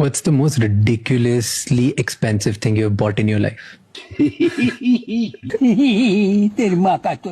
What's the most ridiculously expensive thing you've bought in your life? तेरी माता तो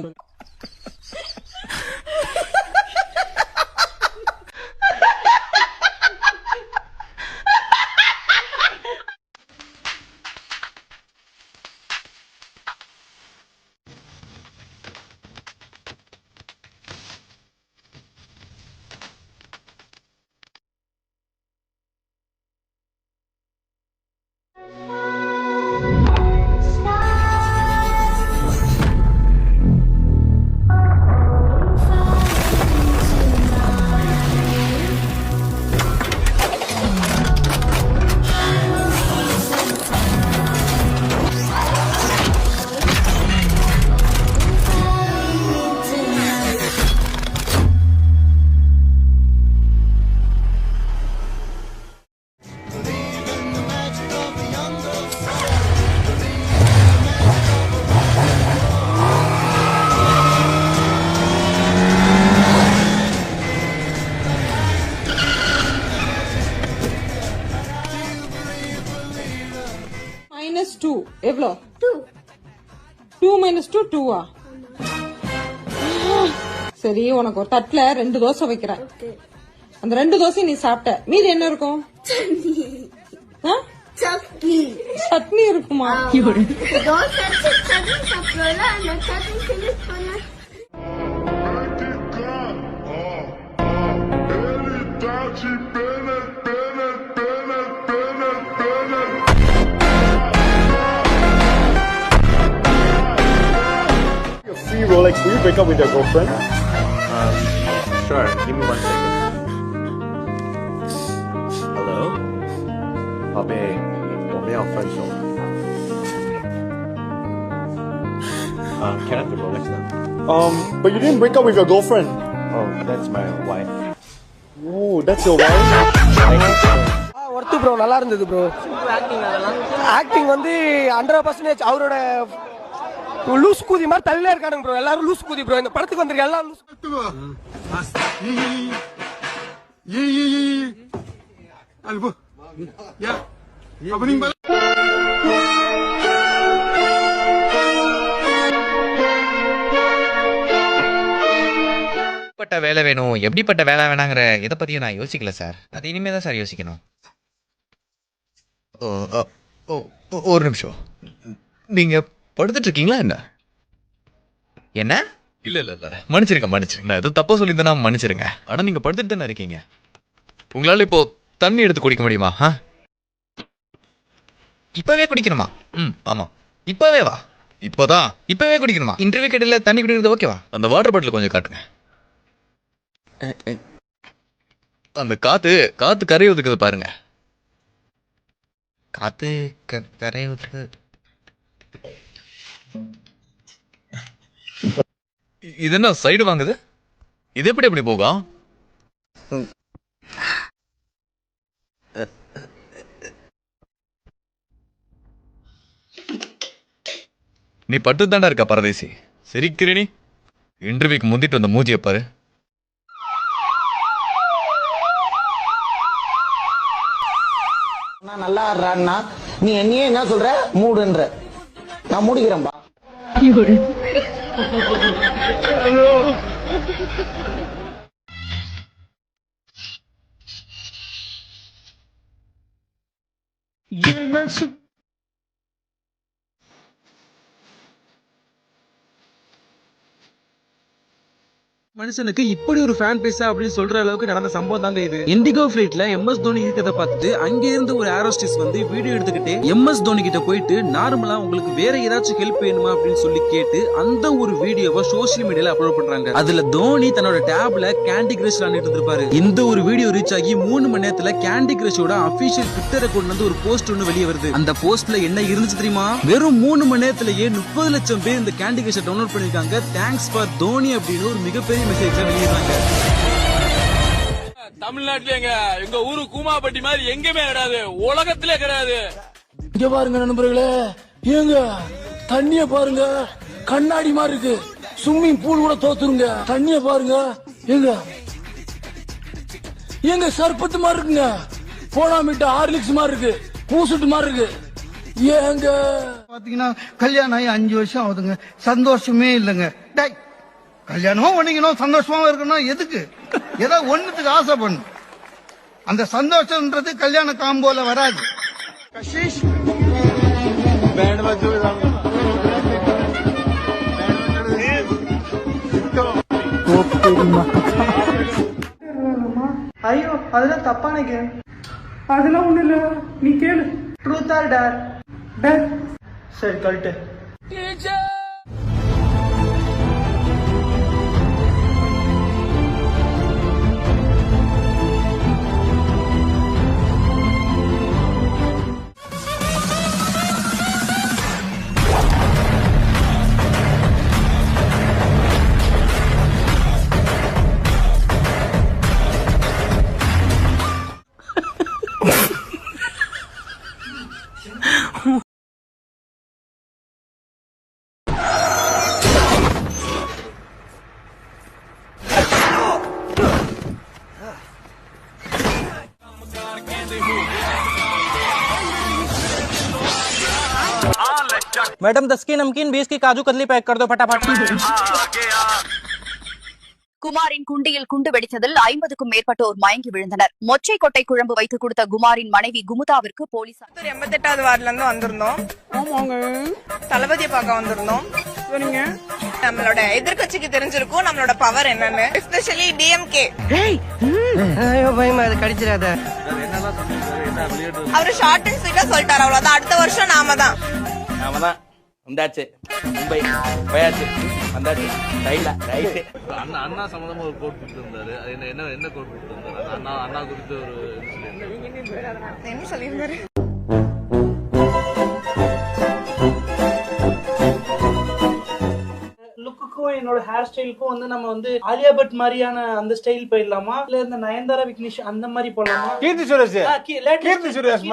-2 எவ்வளோ? 2. 2 - 2 2 சரி, உனக்கு ஒரு தட்டுல 2 தோசை வைக்கிறேன். Okay. அந்த 2 தோசையும் நீ சாப்பிட்ட, மீதி என்ன இருக்கும்? ஆ? சட்னி. சட்னி இருக்குமா? தோசை சட்னி சாப்பிடல, அந்த சட்னி finish பண்ண. Free Rolex, will you break up with your girlfriend? Sure. Give me 1 second. Hello? 宝贝，我们要分手。Can I have the Rolex now? But you didn't break up with your girlfriend. Oh, that's my wife. Oh, that's your wife? Worth bro, நல்லா இருந்தது bro. Acting வந்து 100% அவரோட loose கூதி மாதிரி தள்ளிலே இருக்கானுங்க bro. எல்லாரும் loose கூதி bro. இந்த படத்துக்கு வந்திருக்க எல்லாம் லூஸ். எப்படிப்பட்ட வேலை வேணும், எப்படிப்பட்ட வேலை வேணாங்கிற இதை பற்றியும் நான் யோசிக்கல சார். அது இனிமே தான் சார் யோசிக்கணும். ஓ ஓ ஓ ஒரு நிமிஷம். நீங்கள் படுத்துட்டு இருக்கீங்களா என்ன? என்ன? இல்லை இல்லை இல்லை, மன்னிச்சிருங்க மன்னிச்சிருங்க. நான் எதுவும் தப்பாக சொல்லியிருந்தேன்னா மன்னிச்சிருங்க. ஆனால் நீங்கள் படுத்துட்டு தானே இருக்கீங்க. உங்களால் இப்போ தண்ணி எடுத்து குடிக்க முடியுமா? இப்போவே குடிக்கணுமா? ஆமாம், இப்போவே வா. இப்போவே குடிக்கணுமா? இன்டர்வியூ கேட்டல தண்ணி குடிக்கிறது ஓகேவா? அந்த வாட்டர் பாட்டில் கொஞ்சம் காட்டுங்க. அந்த காத்து கரையை ஒதுக்குது பாருங்க. காத்து கரையை ஒதுக்கு. இது என்ன சைடு வாங்குது? இது எப்படி போகும்? நீ பட்டு தாண்டா இருக்க பரதேசி. சிரிக்கிறீ? இன்டர்வியூக்கு முந்திட்டு வந்த மூஞ்சியை பாரு. நல்லா ஆடுறான்னா நீ என்னையே என்ன சொல்ற? மூடுன்ற. நான் மூடிக்கிறேன்பா. மனுஷனுக்கு இப்படி ஒரு ஃபேன் பேஸா அப்படின்னு சொல்ற அளவுக்கு நடந்த சம்பவம் தாங்க இது. இண்டிகோ ஃபிளைட்ல எம்எஸ் தோனி இருக்கிறத பார்த்துட்டு அங்க இருந்து ஒரு ஏரோஸ்டஸ் வந்து வீடியோ எடுத்துக்கிட்டே எம்எஸ் தோனி கிட்ட போயிட்டு நார்மலா உங்களுக்கு வேற ஏதாச்சும் ஹெல்ப் வேணுமா அப்படின்னு சொல்லி கேட்டு அந்த ஒரு வீடியோவை சோசியல் மீடியால அப்லோட் பண்றாங்க. அதுல தோனி தன்னோட டேப்ல கேண்டி கிரஷ் விளையாண்டுட்டு இருந்திருப்பாரு. இந்த ஒரு வீடியோ ரீச் ஆகி 3 மணி நேரத்துல கேண்டி கிரஷோட அபிஷியல் ட்விட்டர் அக்கவுண்ட்ல இருந்து ஒரு போஸ்ட் ஒன்னு வெளியே வருது. அந்த போஸ்ட்ல என்ன இருந்துச்சு தெரியுமா? வெறும் 3 மணி நேரத்திலேயே 30 லட்சம் பேர் இந்த கேண்டி கிரஷை டவுன்லோட் பண்ணிருக்காங்க. தேங்க்ஸ் ஃபார் தோனி அப்படின்னு ஒரு மிகப்பெரிய மெசேஜ் வெளியிடுறாங்க. தமிழ்நாட்டுல எங்க ஊரு கூமாப்பட்டி மாதிரி எங்கேயுமே கிடையாது, உலகத்திலே கிடையாது. இங்க பாருங்க நண்பர்களே, ஏங்க தண்ணிய பாருங்க, கண்ணாடி மாதிரி இருக்கு. ஸ்விம்மிங் பூல் கூட தோத்துருங்க. தண்ணிய பாருங்க, ஏங்க சர்பத்து மாதிரி இருக்குங்க. போனா மிட்ட ஹார்லிக்ஸ் மாதிரி இருக்கு, பூசுட்டு மாதிரி இருக்கு. ஏங்க பாத்தீங்கன்னா கல்யாணம் ஆகி 5 வருஷம் ஆகுதுங்க, சந்தோஷமே இல்லைங்க. கல்யாணமும் பண்ணிக்கணும், சந்தோஷமா இருக்கணும். எதுக்கு? ஏதோ ஒண்ணுத்துக்கு ஆசை பண்ணு. அந்த சந்தோஷம்ன்றது கல்யாண காம்போல வராது. கஷிஷ் ஐயோ அதெல்லாம் தப்பான கேம். அதெல்லாம் ஒண்ணு இல்ல, நீ கேளு. Truth or dare? டேர். சரி கழட்டு. मैडम 10 की नमकीन 20 की काजू कतली पैक कर दो फटाफट. குமாரின் குண்டியில் குண்டு வெடித்ததில் 50க்கும் மேற்பட்டோர் மயங்கி விழுந்தனர். மொச்சை கொட்டை குழம்பு வைத்து கொடுத்த குமாரின் மனைவி குமுதாவிற்கு போலீசார் 88வது வார்டுல இருந்து வந்திருந்தோம். தளபதியை பார்க்க வந்திருந்தோம். நம்மளோட எதிர்கட்சிக்கு தெரிஞ்சிருக்கும் நம்மளோட பவர் என்னன்னு, எஸ்பெஷலி டிஎம்கே. பயமா அது கடிச்சிடாத. அவரு ஷார்ட் அண்ட் ஸ்வீட்டா சொல்லிட்டாரு, அவ்வளவுதான். அடுத்த வருஷம் நாம தான் வந்தாச்சு, மும்பை போயாச்சு, வந்தாச்சு. ரைட். அண்ணா சம்பந்தமா ஒரு கோட் கொடுத்து இருந்தாரு. என்ன கோட் கொடுத்து இருந்தாரு? அண்ணா குறித்து ஒரு என்ன சொல்லியிருந்தாரு? லுக்குக்கும் என்னோட ஹேர் ஸ்டைலுக்கும் வந்து நம்ம வந்து ஆலியா பட் மாதிரியான அந்த ஸ்டைல் போயிடலாமா, இல்ல இந்த நயன்தாரா விக்னேஷ் அந்த மாதிரி போடலாமா? கீர்த்தி சுரேஷ்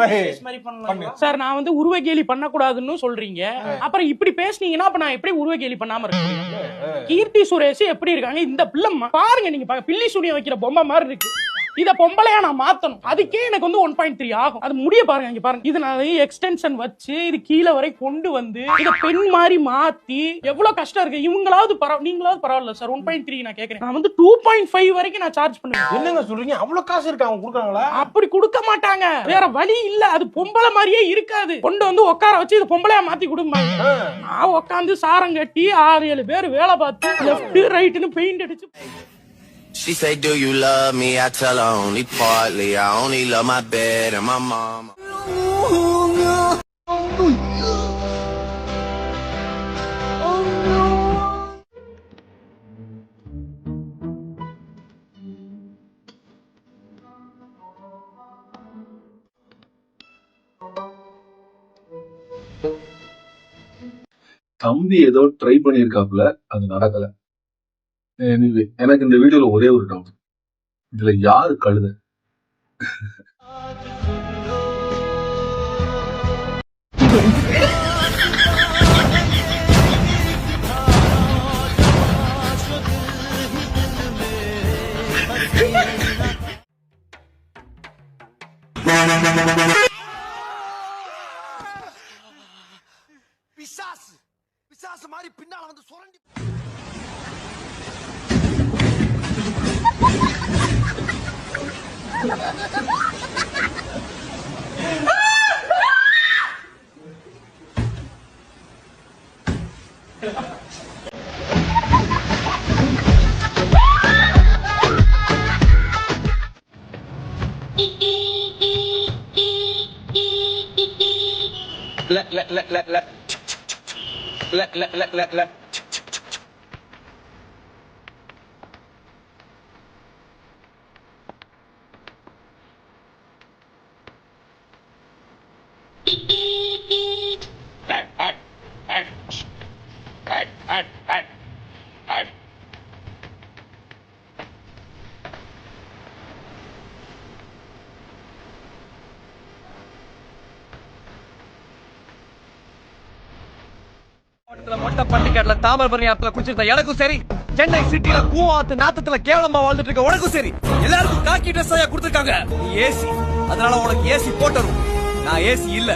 மாதிரி பண்ணலாம் சார். நான் வந்து உருவ கேலி பண்ண கூடாதுன்னு சொல்றீங்க, அப்புறம் இப்படி பேசுனீங்கன்னா அப்ப நான் எப்படி உருவ கேலி பண்ணாம இருக்கேன்? கீர்த்தி சுரேஷ் எப்படி இருக்காங்க? இந்த பிள்ளை பாருங்க, நீங்க பில்லி சூனியம் வைக்கிற பொம்மை மாதிரி இருக்கு. இத பொம்பளையா நான் மாத்தணும், அதுக்கே எனக்கு வந்து 1.3 ஆகும். அது முடிய பாருங்க, இங்க பாருங்க. இது நான் எக்ஸ்டென்ஷன் வச்சு இது கீழே வரை கொண்டு வந்து இத பெண் மாதிரி மாத்தி எவ்வளவு கஷ்டம் இருக்கு. இவங்களாவது நீங்களாவது பரவாயில்ல சார். 1.3 நான் கேக்குறேன். நான் வந்து 2.5 வரைக்கும் நான் சார்ஜ் பண்ணுவேன். என்னங்க சொல்றீங்க? அவ்வளவு காசு இருக்கு, அவங்க கொடுக்காங்களா? அப்படி கொடுக்க மாட்டாங்க, வேற வழி இல்ல. அது பொம்பளை மாதிரியே இருக்காது. கொண்டு வந்து உட்கார வச்சு இது பொம்பளையா மாத்தி கொடுப்பாங்க. நான் உட்காந்து சாரம் கட்டி 6-7 பேர் வேலை பார்த்து லெஃப்ட் ரைட்னு பெயிண்ட் அடிச்சு. She say, do you love me? I tell her only partly. I only love my bed and my mom. தம்பி ஏதோ ட்ரை பண்ணிருக்காப்ல, அது நடக்கல. எனக்கு இந்த வீடியோல ஒரே ஒரு டவுட், இதுல யாரு கழுத? பிசாசு மாதிரி பின்னால வந்து சுரண்டி மொட்டை பட்டிக்காட்டுல தாமிரபரணி ஆத்துல குடிச்சிருந்த எனக்கும் சரி, சென்னை சிட்டில கூவாத்து நாத்தத்துல கேவலமா வாழ்ந்துட்டு இருக்க உனக்கும் சரி, எல்லாருக்கும் காக்கி ட்ரெஸ் கொடுத்திருக்காங்க. ஏசி அதனால உனக்கு ஏசி போட்டுரும். நான் ஏசி இல்ல,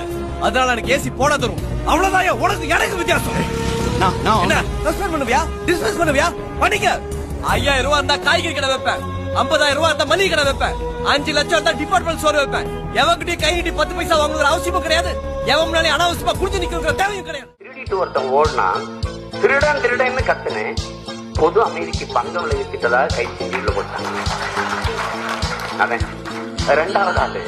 அதனால எனக்கு ஏசி போட தரும். அவ்வளவுதான் உனக்கு எனக்கு வித்தியாசம். என்ன சஸ்பெண்ட் பண்ணுவியா, டிஸ்மிஸ் பண்ணுவியா? பண்ணிக்க. 5000 ரூபாய் இருந்தா காய்கறி கடை வைப்பேன், 50000 ரூபாய் இருந்தா மளிகை கடை வைப்பேன், 5 லட்சம் இருந்தா டிபார்ட்மெண்ட் ஸ்டோர் வைப்பேன். எவங்கிட்டயும் கை நீட்டி 10 பைசா வாங்குற அவசியமும் கிடையாது. எவன் முன்னாடி அனாவசியமா குடிச்சு நிக்கிற தேவையும் கிடையாது. திருடிட்டு ஒருத்தன் ஓடுனா திருடன் திருடன்னு கத்துனேன், பொது அமைதிக்கு பங்கம் விளைவிக்கிட்டதாக கை செஞ்சுள்ள போட்டாங்க. அவன் 2வது ஆளு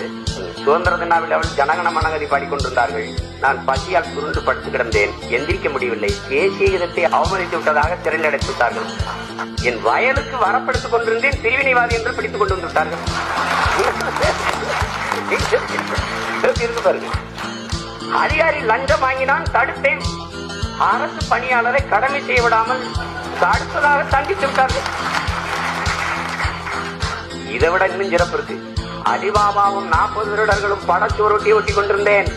சுதந்திர தின விழாவில் ஜனகண மனகதி பாடிக்கொண்டிருந்தார்கள். நான் பசியால் சுருண்டு படுத்து கிடந்தேன், எந்திரிக்க முடியவில்லை. தேசிய கீதத்தை அவமதித்து விட்டதாக சிறையில் அடைத்து விட்டார்கள். என் வயலுக்கு வரப்படுத்திக் கொண்டிருந்தேன், பிரிவினைவாதி என்று பிடித்துக் கொண்டு வந்து விட்டார்கள். இருக்கு பாருங்க. அதிகாரி லஞ்சம் வாங்கினான், தடுத்தேன். அரசு பணியாளரை கடமை செய்ய விடாமல் தடுத்ததாக தண்டித்து விட்டார்கள். இதை விட இன்னும் சிறப்பு இருக்கு. அலிபாபாவும் 40 திருடர்களும் படச்சோரொட்டி ஒட்டி கொண்டிருந்தேன்,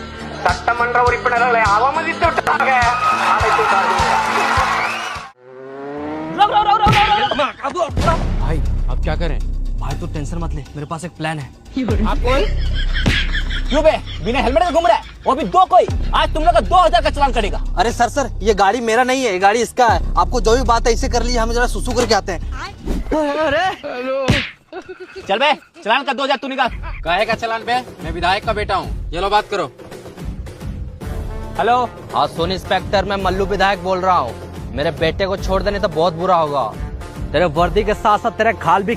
சட்டமன்ற உறுப்பினர்களை அவமதித்து விட்டதாக அழைத்து விட்டார்கள். भाई अब क्या करें? भाई तू टेंशन मत ले, मेरे पास एक प्लान है. क्यों बे बिना हेलमेट में घूम रहा है? वो भी 2 कोई आज तुम लोग का 2000 का चालान कटेगा. अरे सर ये गाड़ी मेरा नहीं है, ये गाड़ी इसका है. आपको जो भी बात है इसे कर लीजिए, हम जरा सुसु करके आते हैं. अरे चल बे चालान का 2000 तू निकाल. काहे का चालान बे? मैं विधायक का बेटा हूँ, ये लो बात करो. हेलो हाँ सुन इंस्पेक्टर, मैं मल्लू विधायक बोल रहा हूँ. मेरे बेटे को छोड़ देने तो बहुत बुरा होगा. तेरे वर्दी के साथ साथ तेरे खाल भी.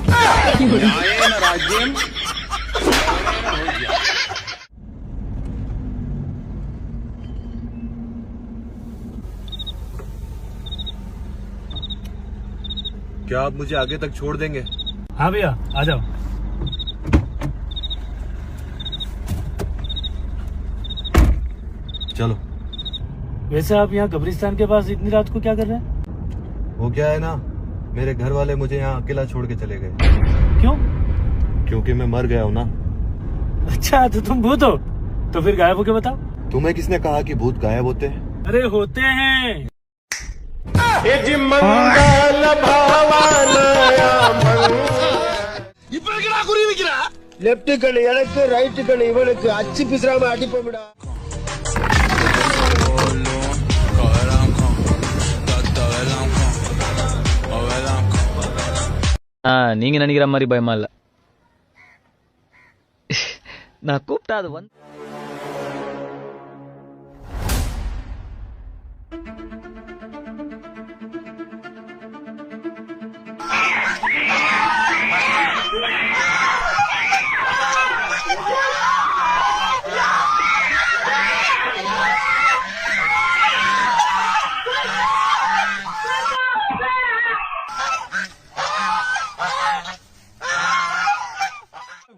क्या आप मुझे आगे तक छोड़ देंगे? हाँ भैया आ जाओ. चलो. वैसे आप यहाँ कब्रिस्तान के पास इतनी रात को क्या कर रहे हैं? वो क्या है ना, मेरे घर वाले मुझे यहाँ अकेला छोड़ के चले गए. क्यों? क्योंकि मैं मर गया हूँ ना. अच्छा तो तुम भूत हो, तो फिर गायब हो के बताओ. तुम्हें किसने कहा कि भूत गायब होते हैं? अरे होते हैं. லெப்ட் கண்ணு எனக்கு, ரைட் கண்ணு இவனுக்கு. அச்சு பிசுறாம அடிப்போம்டா. நீங்க நினைக்கிற மாதிரி பயமா இல்ல. நான் கூப்பிட்டா அது வந்து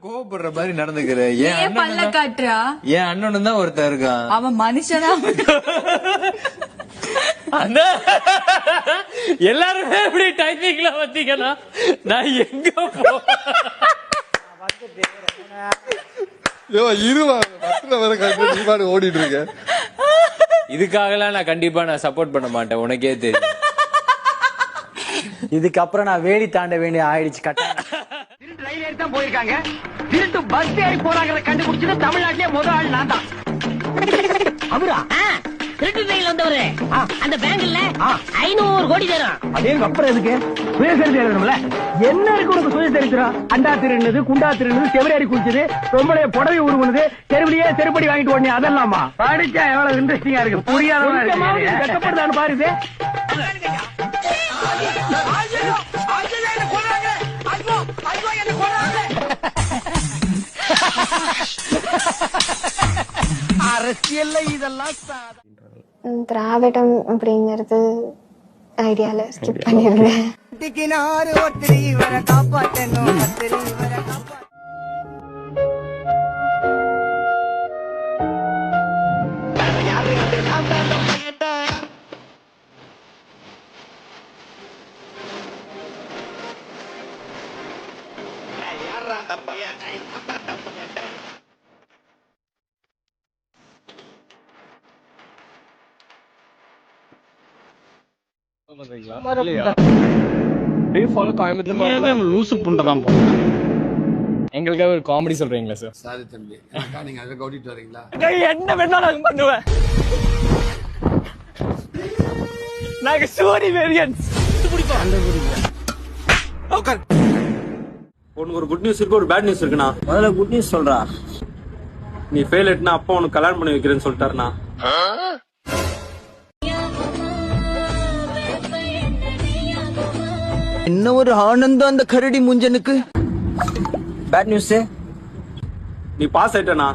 கோபப்படுற மாதிரி நடந்துக்கிற. ஏன் பல்ல காட்டுறா? என் அண்ணனும் தான் ஒருத்தர் இருக்கான், அவன் மனுஷனா? எல்லாருமே இப்படி டைமிங்ல வந்தீங்கன்னா நான் எங்க ஓடிட்டு இருக்கேன். இதுக்காகலாம் நான் கண்டிப்பா நான் சப்போர்ட் பண்ண மாட்டேன், உனக்கே தெரியும். இதுக்கப்புறம் நான் வேலி தாண்ட வேண்டிய ஆயிடுச்சு. திருட்டு ரயில் ஏறி தான் போயிருக்காங்க, திருட்டு பஸ் ஏறி போறாங்க கண்டுபிடிச்சது தமிழ்நாட்டிலே முதல் ஆள் நான் தான். அவரா திருட்டு ரயில் வந்தவரு அந்த பேங்க்ல 500 கோடி தரும். அதே அப்புறம் எதுக்கு சுயசரிதை எழுதணும்ல? என்ன இருக்கு உனக்கு சுயசரித்திரா? அண்டா திருடுனது, குண்டா திருடுனது, செவரேறி குடிச்சது, ரொம்பளைய புடவை உருவுனது, தெருவிலேயே செருப்படி வாங்கிட்டு ஓடனே அதெல்லாமா? படிச்சா எவ்வளவு இன்ட்ரெஸ்டிங்கா இருக்கு, புரியாதவனா இருக்கு. கஷ்டப்படுதான்னு பாருது. அரசியல்ல இதெல்லாம் திராவிடம் அப்படிங்கறது ஐடியால ஸ்கிப் பண்ணிருந்தேன். லூசு புண்டை தான் எங்களுக்காக ஒரு காமெடி சொல்றீங்களா சார்? சாரி தம்பி, நீங்க அதை கவுட்டிட்டு வரீங்களா? என்ன வேணாலும் நான் பண்ணுவேன். நாங்க சூரி வேரியன்ஸ். உனக்கு ஒரு குட் நியூஸ் இருக்கு, ஒரு பேட் நியூஸ் இருக்குண்ணா. முதல்ல குட் நியூஸ் சொல்றா. நீ ஃபெயில் ஆயிட்டுனா அப்பா உனக்கு கல்யாணம் பண்ணி வைக்கிறேன்னு சொல்லிட்டாருண்ணா. என்ன ஒரு ஆனந்தம் அந்த கரடி முஞ்சனுக்கு. பேட் நியூஸ், நீ பாஸ் ஆயிட்டனா?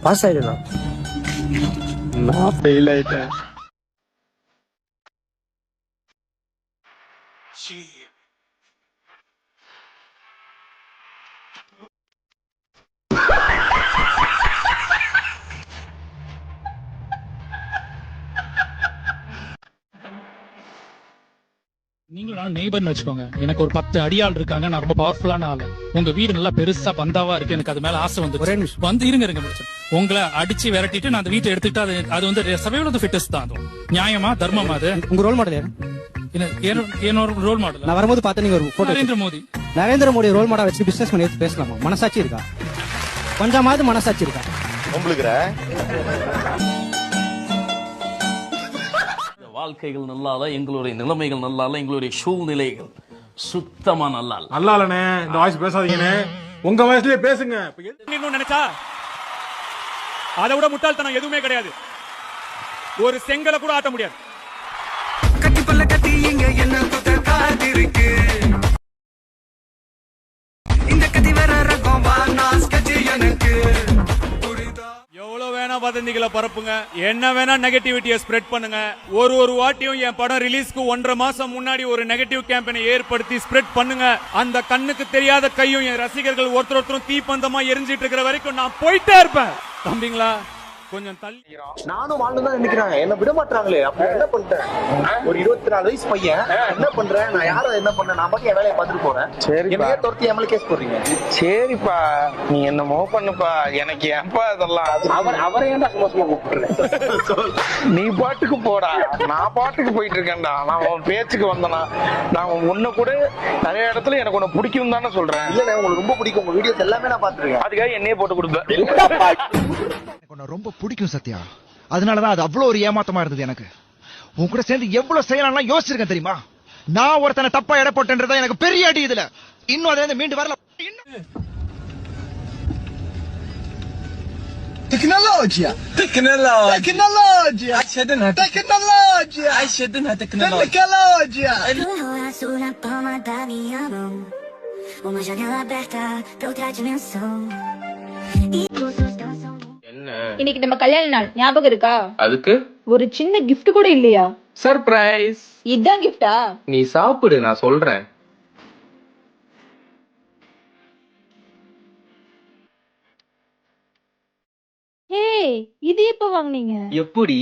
பாஸ் ஆயிட்டா? நான் ஃபெயில் ஆயிட்டேன். நீங்களும் நெய்பர்னு வச்சுக்கோங்க. எனக்கு ஒரு 10 அடியாள் இருக்காங்க. நான் ரொம்ப பவர்ஃபுல்லான ஆளு. உங்க வீடு நல்லா பெருசா பந்தாவா இருக்கு. எனக்கு அது மேல ஆசை வந்து வந்து இருங்க உங்களை அடிச்சு விரட்டிட்டு நான் அந்த வீட்டை எடுத்துக்கிட்டு அது வந்து சர்வைவல் ஆஃப் தி ஃபிட்டஸ்ட் தான். அது நியாயமா தர்மமா? அது உங்க ரோல் மாடல் யாரு? என்னோட ரோல் மாடல் நான் வரும்போது பார்த்தா நீங்க ஒரு photo. Narendra Modi role model வச்சு பிசினஸ் பண்ணி பேசலாமா? மனசாட்சி இருக்கா? கொஞ்சமாவது மனசாட்சி இருக்கா உங்களுக்கு? வாழ்க்கைகள் நல்லால, எங்களுடைய நிலைமைகள் நல்லால, எங்களுடைய சூழ்நிலைகள் சுத்தமா நல்லால. நல்லாலனே இந்த வாய்ஸ் பேசாதீங்கனே. உங்க வாய்ஸ்லயே பேசுங்க. நினைச்சா அதை விட முட்டாள்தனம் எதுவுமே கிடையாது. ஒரு செங்கலை கூட ஆட்ட முடியாது. கட்டி பல்ல கட்டி இங்க என்ன காத்திருக்கு. இந்த கதி வர ரகம் வானாஸ் கட்டி எனக்கு. எவ்வளவு வேணா வதந்திகளை பரப்புங்க, என்ன வேணா நெகட்டிவிட்டியை ஸ்ப்ரெட் பண்ணுங்க. ஒரு வாட்டியும் என் படம் ரிலீஸ்க்கு 1.5 மாசம் முன்னாடி ஒரு நெகட்டிவ் கேம்பெயினை ஏற்படுத்தி ஸ்ப்ரெட் பண்ணுங்க. அந்த கண்ணுக்கு தெரியாத கையும் என் ரசிகர்கள் ஒருத்தரும் தீப்பந்தமா எரிஞ்சிட்டு இருக்கிற வரைக்கும் நான் போயிட்டே இருப்பேன். தம்பிங்களா கொஞ்சம் தள்ளி. நானும் வாழ்ந்து தான் நினைக்கிறேன், என்ன விட மாட்டாங்களே. அப்ப என்ன பண்ணிட்டேன்? ஒரு 24 வயசு பையன் என்ன பண்றேன்? நான் யாரும் என்ன பண்ண? நான் பாட்டு என் வேலையை பார்த்துட்டு போறேன். சரி, என்ன துரத்தி எம்எல்ஏ கேஸ் போடுறீங்க? சரிப்பா, நீ என்னமோ பண்ணுப்பா, எனக்கு ஏன்பா இதெல்லாம்? அவரை ஏன்டா சும்மா கூப்பிட்டுறேன்? நீ பாட்டுக்கு போடா, நான் பாட்டுக்கு போயிட்டு இருக்கேன்டா. நான் உன் பேச்சுக்கு வந்தேனா? நான் உன்னை கூட நிறைய இடத்துல எனக்கு உன்னை பிடிக்கும் தானே சொல்றேன். இல்ல, உங்களுக்கு ரொம்ப பிடிக்கும், உங்க வீடியோஸ் எல்லாமே நான் பாத்துருக்கேன். அதுக்காக என்னையே போட்டு கொடுப்பேன். ரொம்ப பிடிக்கும் சத்யா, அதனாலதான் அது அவ்வளவு ஒரு ஏமாத்தமா இருந்தது எனக்கு. உன் கூட சேர்ந்து எவ்வளவு செய்யலாம் யோசிச்சிருக்கேன் தெரியுமா? நான் ஒருத்தனை தப்பா எடை போட்டேன்றதா எனக்கு பெரிய அடி. இதுல இன்னும் அதுல இருந்து மீண்டு வரல. Tecnologia! Sulla palma da minha mão, uma janela aberta pra outra dimensão. இன்னைக்கு நம்ம கல்யாண நாள் ஞாபகம் இருக்கா? அதுக்கு ஒரு சின்ன கிஃப்ட் கூட இல்லையா? சர்ப்ரைஸ். இதான் கிஃப்டா? நீ சாப்பிடு, நான் சொல்றேன். ஏய், இது எப்ப வாங்குனீங்க? எப்படி?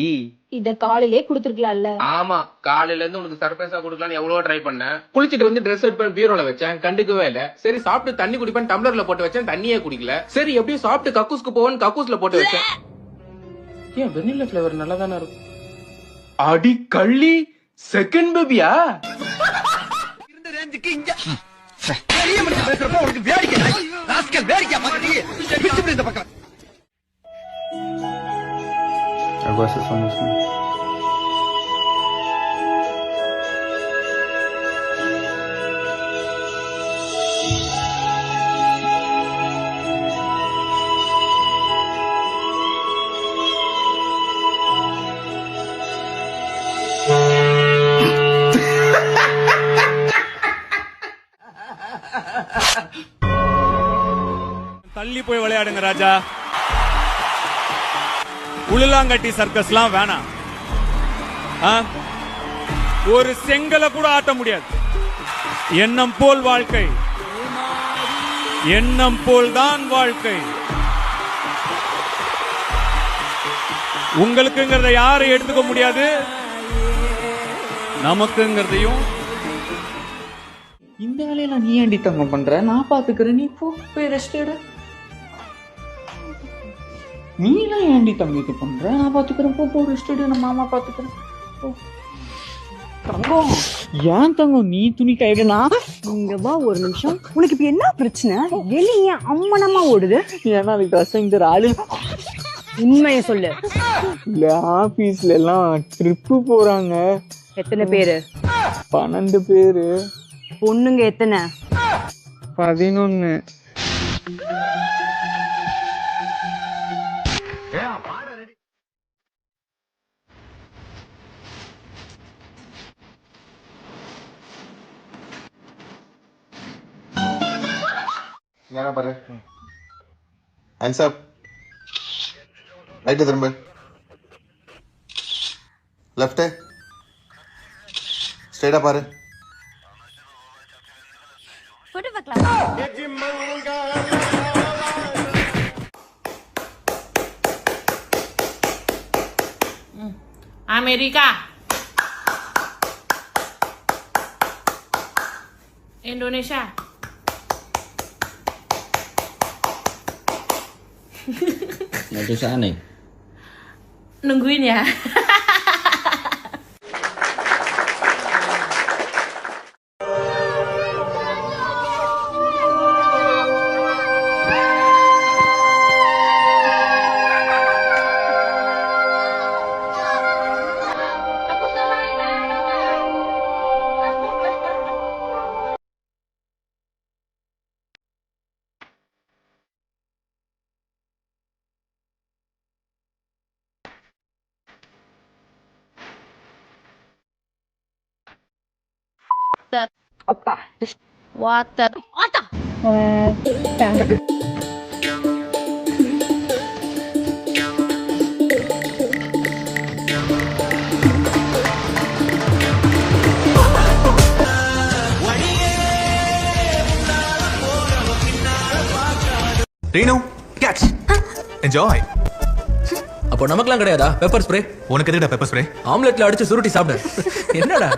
இத காலையிலே கொடுத்துருக்கலாம்ல. ஆமா, காலையில இருந்து உனக்கு சர்ப்ரைஸா கொடுக்கலாம்னு எவ்வளவு ட்ரை பண்ணேன். குளிச்சிட்டு வந்து ட்ரெஸ் எடுத்து பீரோல வச்சேன், கண்டுக்கவே இல்ல. சரி, சாப்பிட்டு தண்ணி குடிப்பேன் டம்ளர்ல போட்டு வச்சேன், தண்ணியே குடிக்கல. சரி, எப்படியும் சாப்பிட்டு கக்கூஸ்க்கு போவேன், கக்கூஸ்ல போட்டு வச்சேன். ஏன் வெண்ணிலா ஃபிளேவர் நல்லா தானே இருக்கும். அடி கள்ளி, செகண்ட் பேபியா? இருந்த ரேஞ்சுக்கு இங்க பெரிய மனுஷன் பேசுறப்ப உனக்கு வேடிக்கை ராஸ்கல் வேடிக்கை மாதிரி பிடிச்சு இந்த பக்கம். Agora vocês são músicos. தள்ளி போய் விளையாடுங்க ராஜா. உளுலாங்கட்டி சர்க்கஸ்லாம் வேணாம். ஒரு செங்கலை கூட ஆட்ட முடியாது. எண்ணம் போல் வாழ்க்கை, எண்ணம் போல் தான் வாழ்க்கை. உங்களுக்குங்கிறத யாரும் எடுத்துக்க முடியாது, நமக்குங்கிறதையும். இந்த வேலையில நீ ஏண்டி தங்கம் பண்ற? நான் பாத்துக்கிறேன், நீ போய் ரெஸ்ட் எடு. நீ எல்லாம் ஏண்டி தம்பிக்கு பண்ற? நான் பாத்துக்கிறேன், போ ரெஸ்ட் எடு. நான் மாமா பாத்துக்கிறேன். தங்கம் ஏன் தங்கம் நீ துணி கைவிடனா? இங்க வா ஒரு நிமிஷம். உனக்கு இப்ப என்ன பிரச்சனை? வெளிய அம்மனமா ஓடுது. ஏன்னா அதுக்கு ட்ரெஸ்ஸிங் ஆளு. உண்மையை சொல்லு. இல்ல ஆபீஸ்ல எல்லாம் ட்ரிப்பு போறாங்க. எத்தனை பேரு? 12 பேரு. பொண்ணுங்க எத்தனை? 11. यहाँ पर हैंड्स अप राइट திரும்ப லெஃப்ட் ஸ்ட்ரைட்டா பாரு फोटो पकड़ा America Indonesia Itu sana nih. Nungguin ya. Water. Reno, catch. Enjoy. அப்போ நமக்குலாம் கிடையாதா பெப்பர் ஸ்ப்ரே? உனக்கு எதுக்குடா பெப்பர் ஸ்ப்ரே? ஆம்லெட்ல அடிச்சு சுருட்டி சாப்பிடு. என்னடா?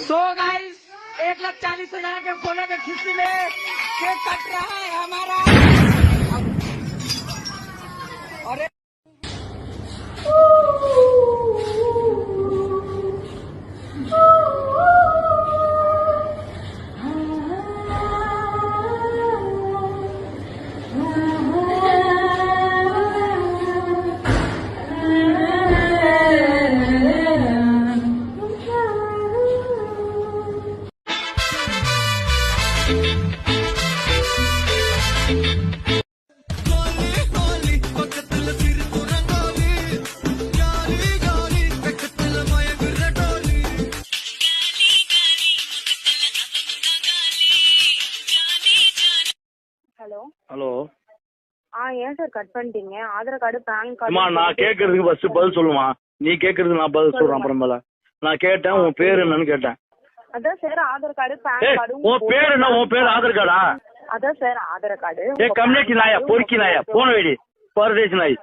So guys, 1,40,000 के फोन के खिस्से में केक कट रहा है हमारा। अरे ஹலோ ஏன் சார் கட் பண்ணிட்டீங்க? ஆதார் கார்டு பேன் அம்மா கார்டு நான் கேட்கறதுக்கு ஃபர்ஸ்ட் பதில் சொல்லுமா. நீ கேட்கறதுக்கு நான் பதில் சொல்றேன் அப்புறமேல. நான் கேட்டேன் உன் பேர் என்னன்னு கேட்டேன். அதான் சார் ஆதார் கார்டு பேன் ஏய் கார்டு உன் பேர் என்ன? உன் பேர் ஆதார் கார்டா? அதான் சார் ஆதார் கார்டு ஏ கம்யூனிட்டி நாயா பொறுக்கி நாயா போன வேடி பரதேசி நாய்.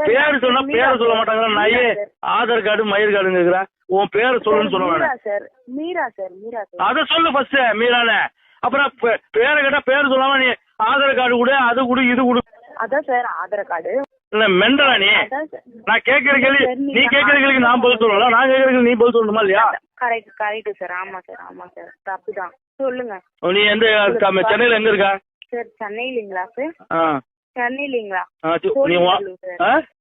பேர் சொன்னா பேரை சொல்ல மாட்டாங்க நாயே. ஆதார் கார்டு மயிர் கார்டுங்கிற உன் பேரை சொல்லுன்னு சொல்லுவாங்க. Sir Meera sir Meera sir அத சொல்லு ஃபர்ஸ்ட் மீரானே. அப்புறம் பேரை கேட்டா பேர் சொல்லாம நீ ஆதார் கார்டு கூட அது கூட இது கூட. அதான் சார் ஆதார் கார்டு இல்ல மெண்டலா நீ? நான் கேட்கற கேள்வி நீ கேட்கற கேள்விக்கு நான் பதில் சொல்லலாம். நான் கேட்கற கேள்வி நீ பதில் சொல்லணுமா இல்லையா? Correct correct sir. ஆமா சார் தப்புதான். சொல்லுங்க. நீ எந்த சென்னையில எங்க இருக்கா? சார் சென்னையிலங்களா சார்? சென்னையிலங்களா?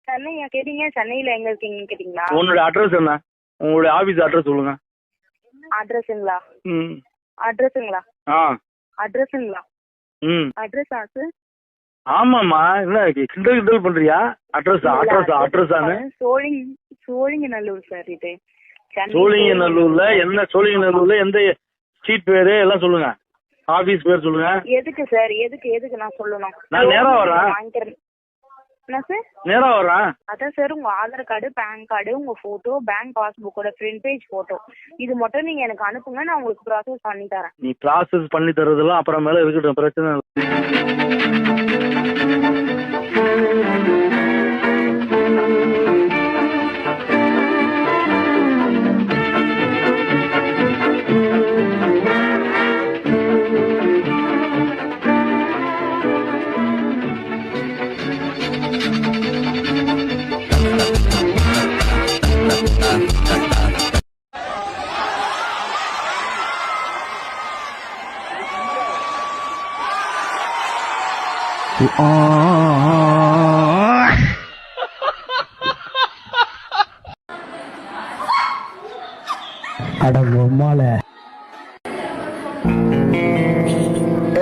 சென்னை கேட்டீங்க. சென்னையில எங்க இருக்கீங்கன்னு கேட்டீங்களா? உன்னோட அட்ரஸ் என்ன? உங்களுடைய ஆபீஸ் அட்ரஸ் சொல்லுங்க. அட்ரஸுங்களா? அட்ரஸுங்களா? அட்ரஸுங்களா? அட்ரஸா சார்? ஆமாமா. என்ன கிண்டல் பண்றியா? அட்ரஸானு சோழிங்கநல்லூர் சார். இது சோழிங்கநல்லூர்ல என்ன? சோழிங்கநல்லூர்ல எந்த ஸ்ட்ரீட் பேரு எல்லாம் சொல்லுங்க. ஆபீஸ் பேர் சொல்லுங்க. எதுக்கு சார்? எதுக்கு நான் சொல்லணும்? நான் நேரா வரேன். வாங்கிக்கிறேன். என்ன சார்? நேரா வரேன். அதான் சார், உங்க ஆதார் கார்டு, பேன் கார்டு, உங்க போட்டோ, பேங்க் பாஸ்புக்கோட ஃப்ரண்ட் பேஜ் போட்டோ, இது மட்டும் நீங்க எனக்கு அனுப்புங்க, நான் உங்களுக்கு ப்ராசஸ் பண்ணி தரேன். நீ ப்ராசஸ் பண்ணி தரதெல்லாம் அப்புறம் மேல இருக்கட்டும், பிரச்சனை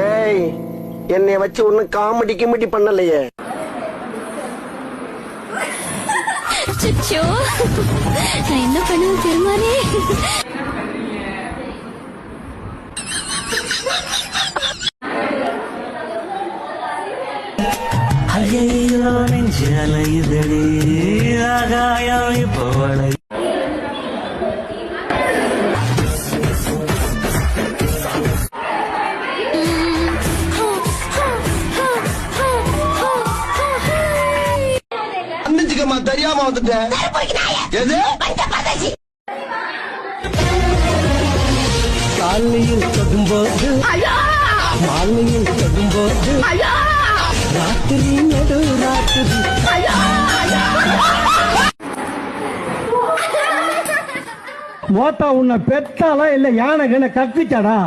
ஏய், என்னை வச்சு ஒன்னும் காமெடி கிமெடி பண்ணலையே. நான் என்ன பண்ணுவேன் பெருமானே? ஐயோ நெஞ்சலையுதடி ஆகாயம் போல. தெரியாம வந்துட்டேன். காலையில் தொடும்போது மாலையில் தொடும்போது ராத்திரி நடு ராத்திரி மோட்டா உன்னை பெத்தாலா இல்ல யானை கண்ண கத்திச்சாடா?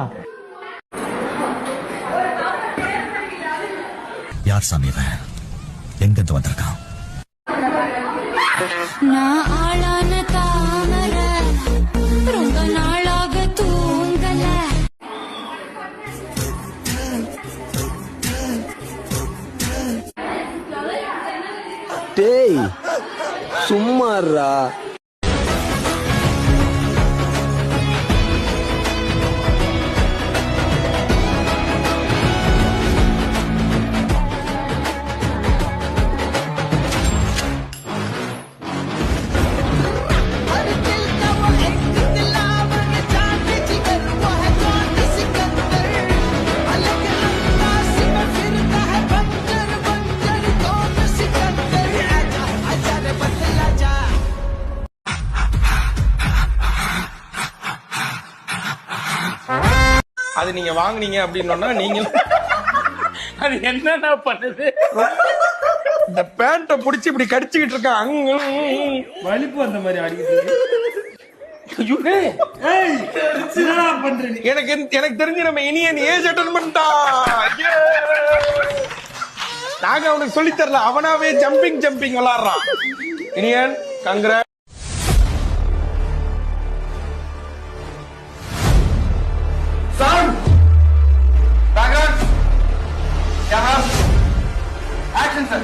யார் சாமி எங்கிருந்து வந்திருக்கான்? நான் ஆளான தாமர ரொம்ப நாளாக தூங்கல. டேய் சும்மாறா. அது நீங்க வாங்குனீங்க அப்படின்னா நீங்க அது என்னன்னா பண்ணுது? இந்த பேண்ட புடிச்சு இப்படி கடிச்சுக்கிட்டு இருக்கான். வலிப்பு அந்த மாதிரி அடிக்குது. எனக்கு தெரிஞ்சு நம்ம இனியன் ஏஜ் அட்டன் பண்ணிட்டான். நாங்க அவனுக்கு சொல்லி தரல, அவனாவே ஜம்பிங் விளாடுறான். இனியன் கங்கரா. Action, sir.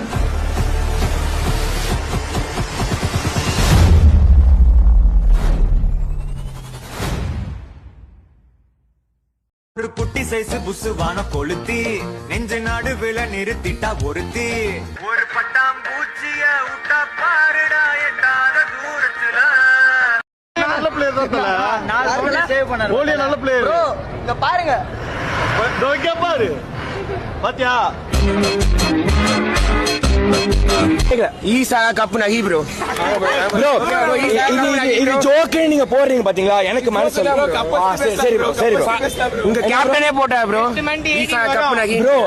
ஒரு குட்டி சைஸ் புசுவான கொளுத்தி நெஞ்ச நடுவுல நிறுத்திட்டா ஒருத்தி. ஒரு பட்டாம்பூச்சிய விட்டா பாருடா எட்டாத தூரத்துல. நல்ல பிளேயர் தான் தல. 4 கோல் சேவ் பண்ணாரு. கோலியே நல்ல பிளேயர். ப்ரோ இங்க பாருங்க. இங்க பாரு. பாத்தியா? ஈசா கப் நகி ப்ரோ. ப்ரோ இது ஜோக்கே நீங்க போடுறீங்க பாத்தீங்களா? எனக்கு மனசு சரி ப்ரோ சரி ப்ரோ. உங்க கேப்டனே போட்டா ப்ரோ. ஈசா கப் நகி ப்ரோ.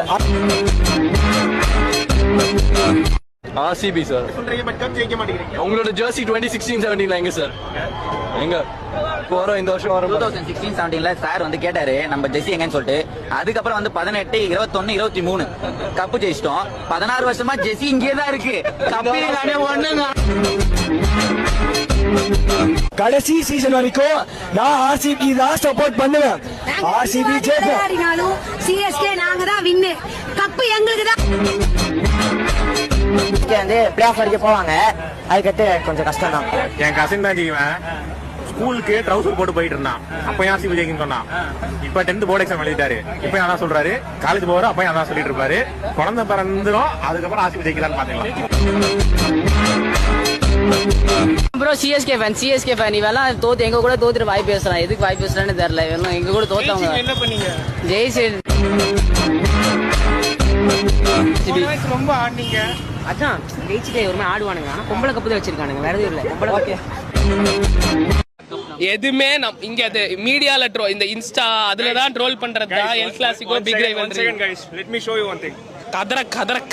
RCB sir. சொல்றீங்க பட் கப் ஜெயிக்க மாட்டீங்க. உங்களோட ஜெர்சி 2016-17 எங்க சார்? எங்க போறோம் இந்த வருஷம் வரும். 2016-17 சார் வந்து கேட்டாரு நம்ம ஜெர்சி எங்கன்னு சொல்லிட்டு. அதுக்கப்புறம் வந்து 18, 21, 23 கப்பு ஜெயிச்சிட்டோம். 16 வருஷமா ஜெர்சி இங்கே தான் இருக்கு. கப்பு ஒண்ணுங்க. கடைசி சீசன் வரைக்கும் நான் ஆர்சிபி தான் சப்போர்ட் பண்ணுவேன். ஆர்சிபி ஜெயிக்கும். சிஎஸ்கே நாங்க தான் வின்னு. கப்பு எங்களுக்கு தான். வந்து பிளே ஆஃப் வரைக்கும் போவாங்க. அதுக்கடுத்து கொஞ்சம் கஷ்டம் தான். என் கசின் தான் ஜெயிக்குவேன். ஸ்கூலுக்கு ட்ரவுசர் போட்டு போயிட்டு இருந்தான். அப்ப ஆர்சிபி ஜெயிக்குன்னு சொன்னான். இப்ப 10th போர்டு எக்ஸாம் எழுதிட்டாரு. இப்ப அதான் சொல்றாரு. காலேஜ் போற அப்ப அதான் சொல்லிட்டு இருப்பாரு. குழந்தை பிறந்துரும், அதுக்கப்புறம் ஆர்சிபி ஜெயிக்கலான்னு பாத்தீங்களா? ப்ரோ சிஎஸ்கே ஃபேன் இவெல்லாம் தோத்து எங்க கூட தோத்துட்டு வாய் பேசுறான். எதுக்கு வாய் பேசுறான்னு தெரியல. இவெல்லாம் எங்க கூட தோத்தவங்க. என்ன பண்ணீங்க? ஜெயிச்சு ரொம்ப ஆடினீங்க. அதான் ஜெயிச்சுட்டே ஒரு மாதிரி ஆடுவானுங்க. ஆனா பொம்பளை கப்பு தான் வச்சிருக்கானுங்க. வேற எதுவும் இல்ல. பொம்பளை எதுவுமே இங்க அது மீடியால இந்த இன்ஸ்டா அதுல தான் ட்ரோல் பண்றது தான். El Clasico big rivalry. Let me show you one thing.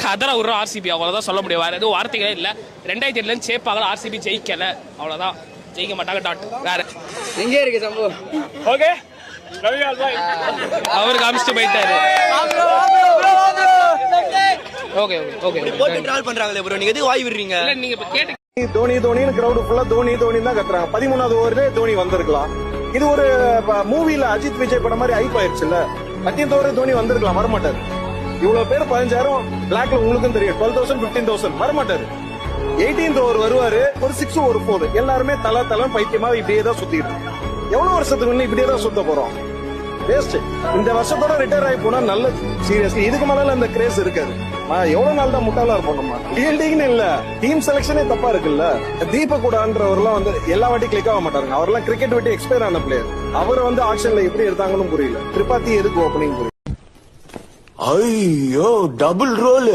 கதற ஒரு ஆர்சிபி அவ்வளவுதான் சொல்ல முடியும். வேற எதுவும் வார்த்தைகளே இல்ல. 2008 சேப்பாக ஆர்சிபி ஜெயிக்கல, அவ்வளவுதான். ஜெயிக்க மாட்டாங்க. டாட். வேற எங்க இருக்கு சம்பவம்? ஓகே அவர் காமிச்சிட்டு போயிட்டாரு. ஓகே ஓகே போட்டு ட்ரால் பண்றாங்களே ப்ரோ, நீங்க எதுக்கு வாய் விடுறீங்க? இல்ல நீங்க கேட்டு தோனின்னு கிரவுட் ஃபுல்லா தோனி தான் கத்துறாங்க. 13வது ஓவர்ல தோனி வந்திருக்கலாம். இது ஒரு மூவில அஜித் விஜய் படம் மாதிரி ஹைப் ஆயிருச்சுல்ல. 13th ஓவர் தோனி வந்திருக்கலாம், வரமாட்டாரு. இவ்வளவு பேர் 15,000 பிளாக்ல உங்களுக்கும் தெரியும். 12,000 15,000 வரமாட்டாரு. 18th ஓவர் வருவாரு, ஒரு 6 ஒரு 4 எல்லாருமே தலை பைத்தியமா இப்படியே தான் சுத்திட்டு. எவ்வளவு வருஷத்துக்கு முன்ன இப்படியே தான் சுத்த போறோம்? வேஸ்ட். இந்த வருஷத்தோட ரிட்டையர் ஆகி போனா நல்லது. சீரியஸ்லி இதுக்கு மேல அந்த கிரேஸ் இருக்காது. எவ்வளவு நாள் தான் முட்டாளா இருப்போம் நம்ம. ஃபீல்டிங்னு இல்ல, டீம் செலக்ஷனே தப்பா இருக்குல்ல. தீபக் கூடான்றவர்லாம் எல்லா வாட்டி கிளிக் ஆக மாட்டாருங்க. அவர்லாம் கிரிக்கெட் விட்டு எக்ஸ்பயர் ஆன பிளேயர். அவரை ஆக்ஷன்ல எப்படி எடுத்தாங்கன்னு புரியல. திரிபாத்தி எதுக்கு ஓப்பனிங் புரியல. ஐயோ double role,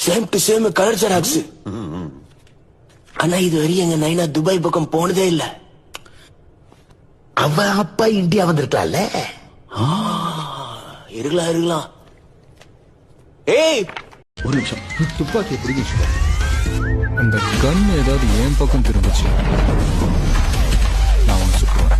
same to same colour xerox. ஆனா இது வரையும் எங்க நைனா துபாய் பக்கம் போனதே இல்ல. அவ அப்பா இந்தியா வந்திருக்கலாம்ல. இருக்கலாம். ஏய் ஒரு நிமிஷம், துப்பாக்கி பிடிக்க அந்த கன் ஏதாவது என் பக்கம் திரும்பிச்சு நான் உனக்கு சுற்றுவேன்.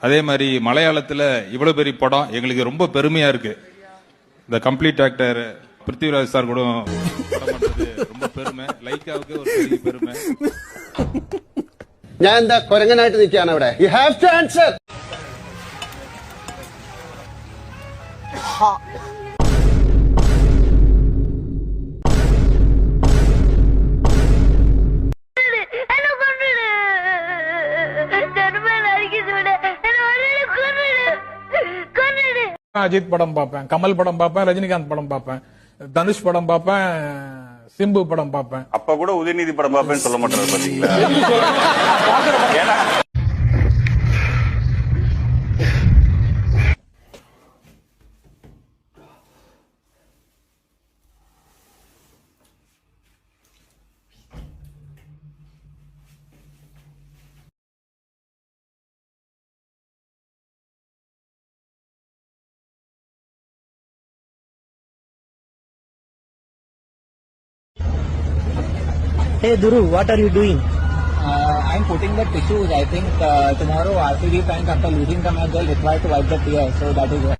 அதே மாதிரி மலையாளத்துல இவ்வளவு பெரிய படம் எங்களுக்கு ரொம்ப பெருமையா இருக்கு. இந்த கம்ப்ளீட் ஆக்டர் பிருத்திவிராஜ் சார் கூட ரொம்ப பெருமை. லைக்காவுக்கு ஒரு பெரிய பெருமை. ഞാൻ എന്താ കൊരങ്ങനായിട്ട് നിൽക്കുകയാണ് അവിടെ. You have to answer. Ajith படம் பார்ப்பேன், கமல் படம் பார்ப்பேன், ரஜினிகாந்த் படம் பார்ப்பேன், தனுஷ் படம் பார்ப்பேன், சிம்பு படம் பார்ப்பேன். அப்ப கூட உதயநிதி படம் பார்ப்பேன்னு சொல்ல மாட்டாரு பாத்தீங்களா? Hey Duru, what are you doing? I'm putting the tissues. I think tomorrow RCB fans after losing the match they'll require to wipe the tears. So that is what.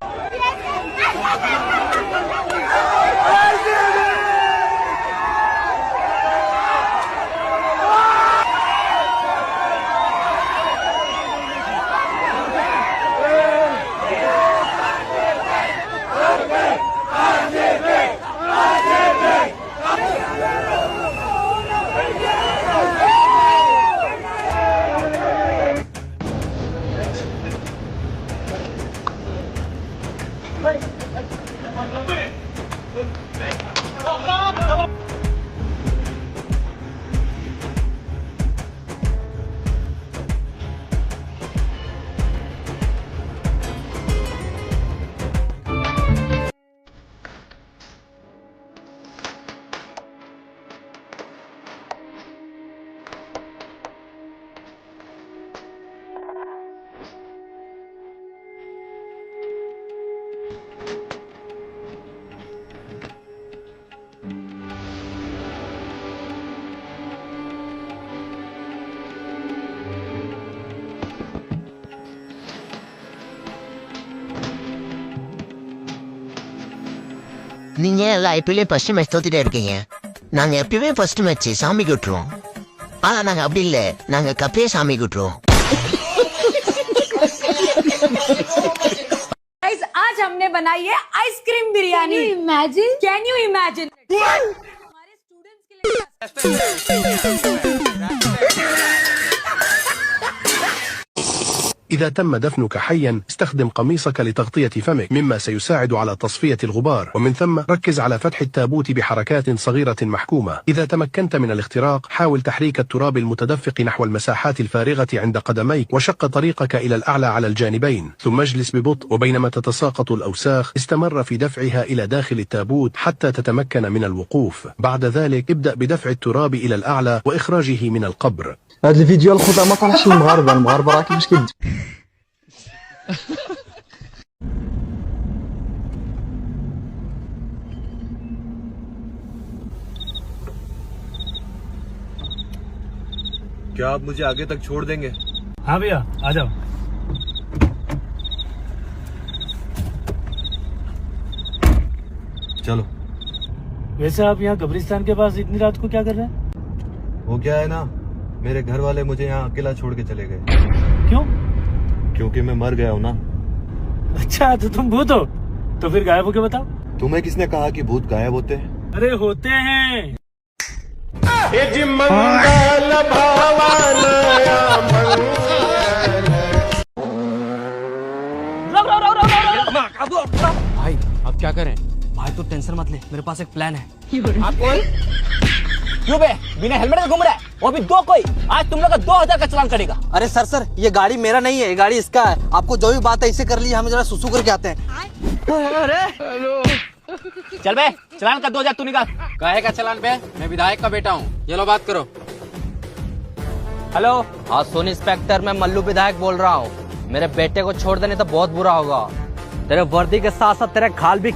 நீங்க எல்லா ஐபிஎல்லையும் ஃபர்ஸ்ட் மேட்ச் தோத்துட்டே இருக்கீங்க. நாங்க எப்பயுமே first match சாமிக்கு விட்டுருவோம். ஆனா நாங்க அப்படி இல்ல, நாங்க கப்பே சாமிக்கு விட்டுருவோம். गाइस आज हमने बनाई है ice cream biryani. Imagine, can you imagine? हमारे स्टूडेंट्स के लिए إذا تم دفنك حيا استخدم قميصك لتغطية فمك مما سيساعد على تصفية الغبار، ومن ثم ركز على فتح التابوت بحركات صغيرة محكومة. إذا تمكنت من الاختراق حاول تحريك التراب المتدفق نحو المساحات الفارغة عند قدميك وشق طريقك إلى الأعلى على الجانبين، ثم اجلس ببطء وبينما تتساقط الأوساخ استمر في دفعها إلى داخل التابوت حتى تتمكن من الوقوف. بعد ذلك ابدأ بدفع التراب إلى الأعلى وإخراجه من القبر. هذا الفيديو الخطأ ما طلعش المغاربة راه كيفاش كيدير. क्या आप मुझे आगे तक छोड़ देंगे? हाँ भैया आ जाओ। चलो। वैसे आप यहाँ कब्रिस्तान के पास इतनी रात को क्या कर रहे हैं? वो क्या है ना, मेरे घर वाले मुझे यहाँ अकेला छोड़ के चले गए। क्यों? क्योंकि मैं मर गया हूँ ना। अच्छा तो तुम भूत हो, तो फिर गायब हो के बताओ। तुम्हें किसने कहा कि भूत गायब होते हैं? अरे होते हैं। भाई अब क्या करें? भाई तो टेंशन मत ले, मेरे पास एक प्लान है। आप कौन? क्यों बे बिना हेलमेट के घूम रहा है? वो भी दो कोई, आज तुम लोग का 2000 का चालान करेगा। अरे सर ये गाड़ी मेरा नहीं है, ये गाड़ी इसका है। आपको जो भी बात है इससे कर लीजिए, हमें जरा सुसु करके आते हैं। अरे चल बे चालान का 2000 तू निकाल। काहे का चालान बे? मैं विधायक का बेटा हूँ, ये लो बात करो। हेलो हाँ सुन इंस्पेक्टर, मैं मल्लू विधायक बोल रहा हूँ। मेरे बेटे को छोड़ देने तो बहुत बुरा होगा। तेरे वर्दी के साथ साथ तेरा खाल भी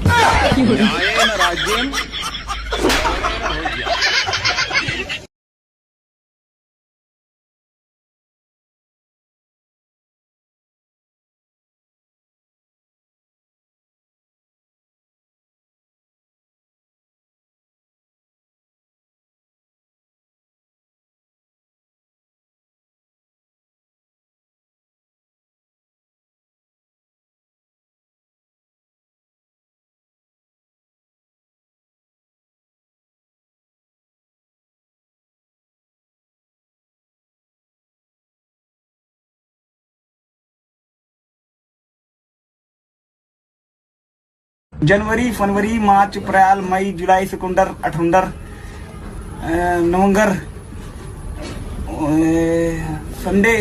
जनवरी, फरवरी, मार्च, अप्रैल, मई, जुलाई, सितंबर, अठंबर, नवंबर, संडे,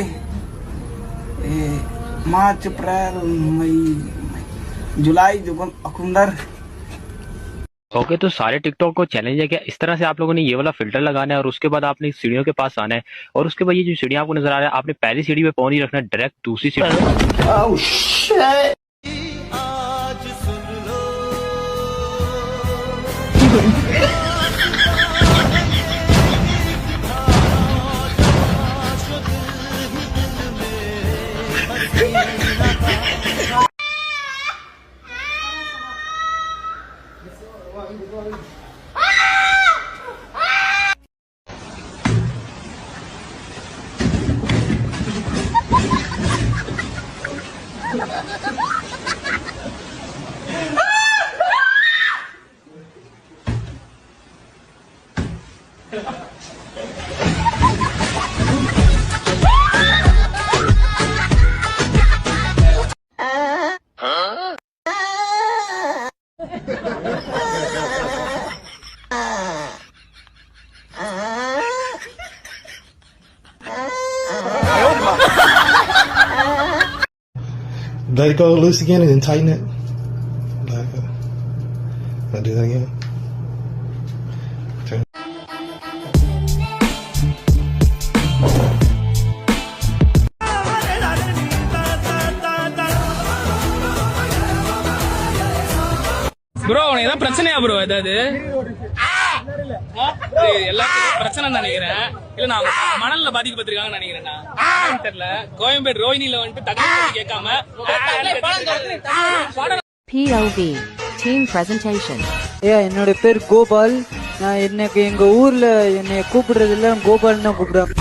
मार्च, अप्रैल, मई, जुलाई, अक्टूबर। ओके तो सारे टिकटॉक को चैलेंज है क्या? इस तरह से आप लोगों ने ये वाला फिल्टर लगाना है और उसके बाद आपने सीढ़ियों के पास आना है और उसके बाद ये जो सीढ़ियां आपको नजर आ रहा है, आपने पहली सीढ़ी पे पाँव नहीं रखना, डायरेक्ट दूसरी सीढ़ी। Let it go loose again and then tighten it. I'll do that again. Turn. Bro உனக்கு ஏதாவது பிரச்சனையா ப்ரோ? ஏதாவது எல்லாத்துக்கும் பிரச்சனை நினைக்கிறேன். இல்ல நான் மணல்ல பாதிக்கப்பட்டிருக்காங்கன்னு நினைக்கிறேன். தெரியல. கோயம்பேடு ரோஹினில வந்துட்டு தகவல் கேட்காம POV team presentation. என்னோட பேர் கோபால். நான் எனக்கு எங்க ஊர்ல என்னை கூப்பிடுறதுல கோபால் தான் கூப்பிடுறாங்க.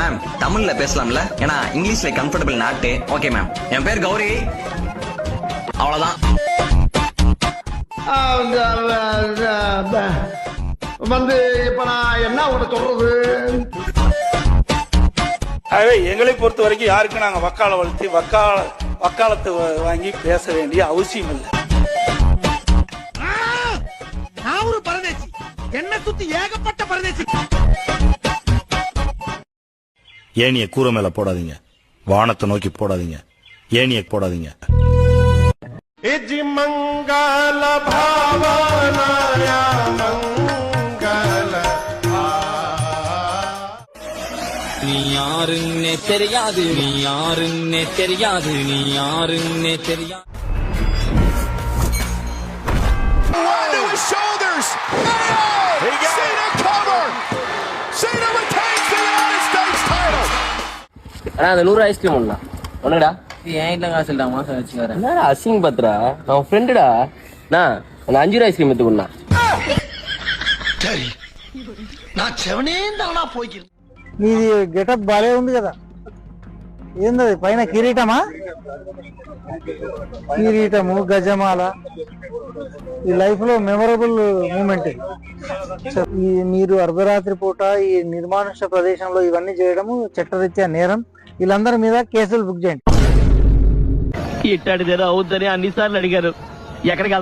மேம் தமிழ்ல பேசலாம்ல ஏன்னா இங்கிலீஷ்ல கம்ஃபர்டபிள் நாட்டு ஓகே மேம் என் பேர் கௌரி அவ்வளவுதான் வந்து இப்ப நான் என்ன உன்னை சொல்றது எங்களை பொறுத்த வரைக்கும் யாருக்கும் நாங்க வக்கால வளர்த்து வக்காலத்தை வாங்கி பேச வேண்டிய அவசியம் இல்லை. நான் ஒரு பரதேசி என்ன சுத்தி ஏகப்பட்ட பரதேசி. ஏணிய கூரை மேல போடாதீங்க வானத்தை நோக்கி போடாதீங்க ஏணிய போடாதீங்க. மங்கள பாவனாயா மங்கள நீ யாருன்னே தெரியாது நீ யாருன்னே தெரியாது நீ யாருன்னே தெரியாது. shoulders. Cena cover. Cena retains the United States title. அண்ணா அந்த 100 ஐஸ்கிரீம் ஒண்ணா ஒண்ணுடா என் வீட்டுல காசு இல்லடா மாசம் வச்சுக்கிறேன். என்னடா அசிங் பத்ரா நான் ஃப்ரெண்டுடா நான் அந்த 5 ரூபாய் ஐஸ்கிரீம் எடுத்துக்கொண்டா. சரி நான் செவனே தானா போய்க்கிறேன். నీది గెటప్ బాలే ఉంది కదా ఏందది పైన కిరీటమా కిరీటము గజమాల ఈ లైఫ్ లో మెమరబుల్ మూమెంట్ ఈ మీరు అర్ధరాత్రి పూట ఈ నిర్మానుష ప్రదేశంలో ఇవన్నీ చేయడము చట్టరీత్యా నేరం వీళ్ళందరి మీద కేసులు బుక్ చేయండి. ఇట్టాడిదేదో అవుతుందని అన్నిసార్లు అడిగారు ఎక్కడికి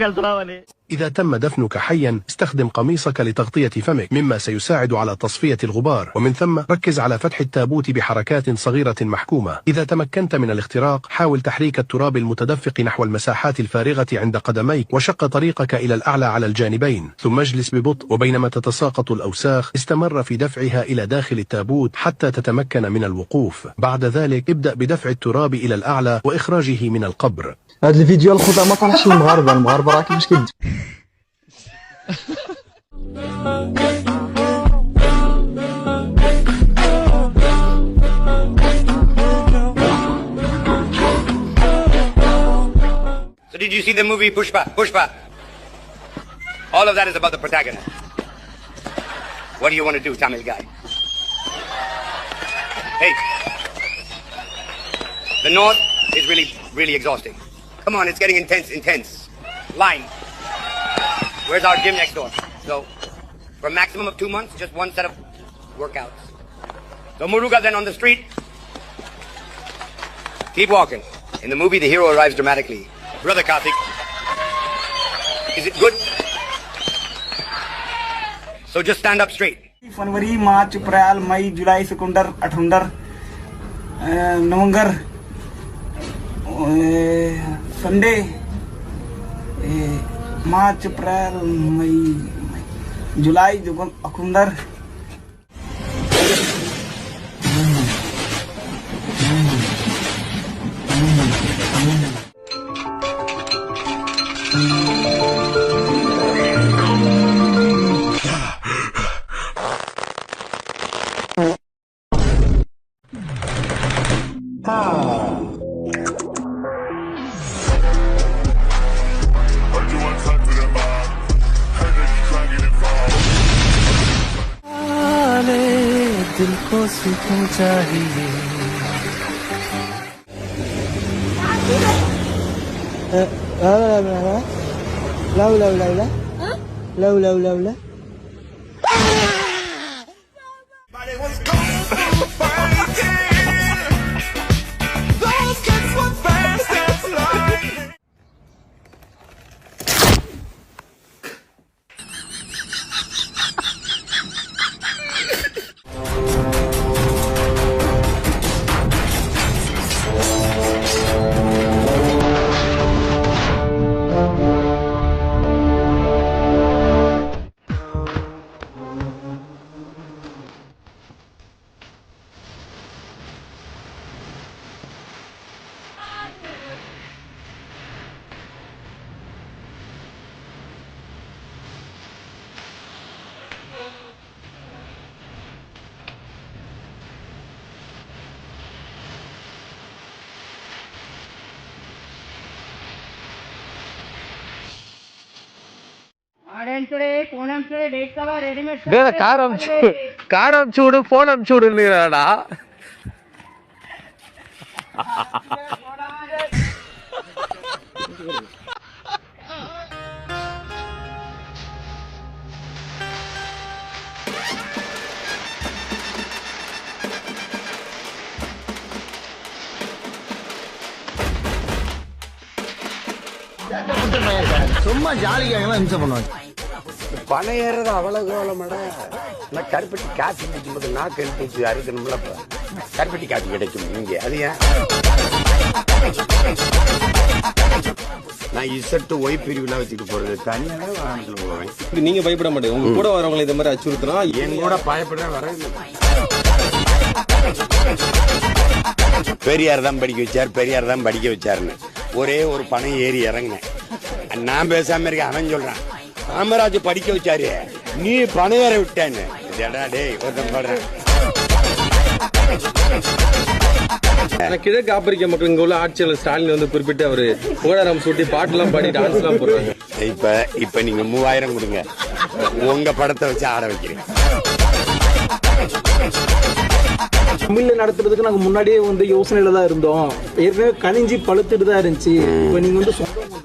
వెళ్తున్నావు అని. إذا تم دفنك حيا استخدم قميصك لتغطية فمك مما سيساعد على تصفية الغبار ومن ثم ركز على فتح التابوت بحركات صغيرة محكومة. إذا تمكنت من الاختراق حاول تحريك التراب المتدفق نحو المساحات الفارغة عند قدميك وشق طريقك إلى الأعلى على الجانبين ثم اجلس ببطء وبينما تتساقط الأوساخ استمر في دفعها إلى داخل التابوت حتى تتمكن من الوقوف. بعد ذلك ابدأ بدفع التراب إلى الأعلى وإخراجه من القبر. هذا الفيديو الخطأ ما طلعش المغاربة راكي مش كده. So did you see the movie Pushpa? Pushpa. All of that is about the protagonist. What do you want to do, Tamil guy? Hey. The north is really exhausting. Come on, it's getting intense. Line. Where's our gym next door? So, for a maximum of 2 months, just one set of workouts. So Muruga then on the street. Keep walking. In the movie, the hero arrives dramatically. Brother Karthik, is it good? So just stand up straight. February March April May July September अठंबर November Sunday मार्च अप्रैल मई जुलाई अक्टूबर दिल को सुकून चाहिए. Love Today, Ponam today, date cover, ready-made. Car car அமுச்சு விடு phone அமுச்சு விடுறாடா. சும்மா ஜாலிக்காக இம்சம் பண்ணுவாங்க. பணம் ஏறது அவ்வளவு கோலமாட. நான் கருப்பட்டி காசு குடிக்கும்போது நாக்கு எழுத்து அறுக்கணும்ல. கருப்பட்டி காசு கிடைக்கும் இங்க. அது ஏன் நான் இசட்டு ஒய் பிரிவுலாம் வச்சுட்டு போறது தனியாக வாகனத்துல போவேன். நீங்க பயப்பட மாட்டேங்க. உங்க கூட வரவங்களை இந்த மாதிரி அச்சுறுத்தலாம். என் கூட பயப்பட வர பெரியார் தான் படிக்க வச்சார், பெரியார் தான் படிக்க வச்சாருன்னு ஒரே ஒரு பணம் ஏறி இறங்கினேன். நான் பேசாம இருக்கேன். அவன் சொல்றான் காமராஜ் படிக்க வச்சாரு நீ பணம் ஏற விட்டேன்னு. டேய் ஒருத்தன் சொல்றேன். கிழக்கு ஆப்பிரிக்க மக்கள் இங்க உள்ள ஆட்சியாளர் ஸ்டாலின் வந்து குறிப்பிட்டு அவரு புகழாரம் சூட்டி பாட்டு எல்லாம் பாடி டான்ஸ் எல்லாம் போடுறாங்க. இப்ப நீங்க 3000 கொடுங்க, உங்க படத்தை வச்சு ஆட வைக்கிறேன். தமிழ்ல நடத்துறதுக்கு நாங்க முன்னாடியே வந்து யோசனையில தான் இருந்தோம். ஏற்கனவே கனிஞ்சி பழுத்துட்டு தான் இருந்துச்சு. இப்ப நீங்க வந்து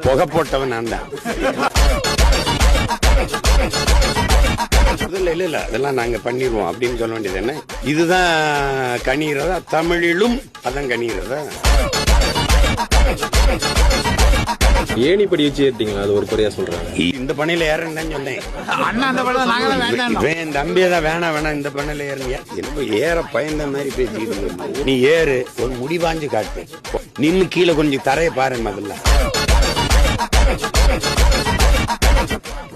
புகை போட்டவன் நான் தான். இல்ல அதெல்லாம் நாங்க பண்ணிடுவோம் அப்படின்னு சொல்ல வேண்டியது என்ன? இதுதான் கனிகிறதா? தமிழிலும் அதான் கனிகிறதா? ஏணி படி வச்சு ஏறிட்டீங்களா? அது ஒரு குறையா சொல்றாங்க. இந்த பணியில ஏறன்னு சொன்னேன். என் தம்பியை தான் வேணாம் இந்த பணியில ஏறுங்க. என்ன ஏற பயந்த மாதிரி பேசிக்கிட்டு நீ ஏறு, ஒரு முடிவாஞ்சு காட்டு, நின்னு கீழே கொஞ்சம் தரைய பாரு. முதல்ல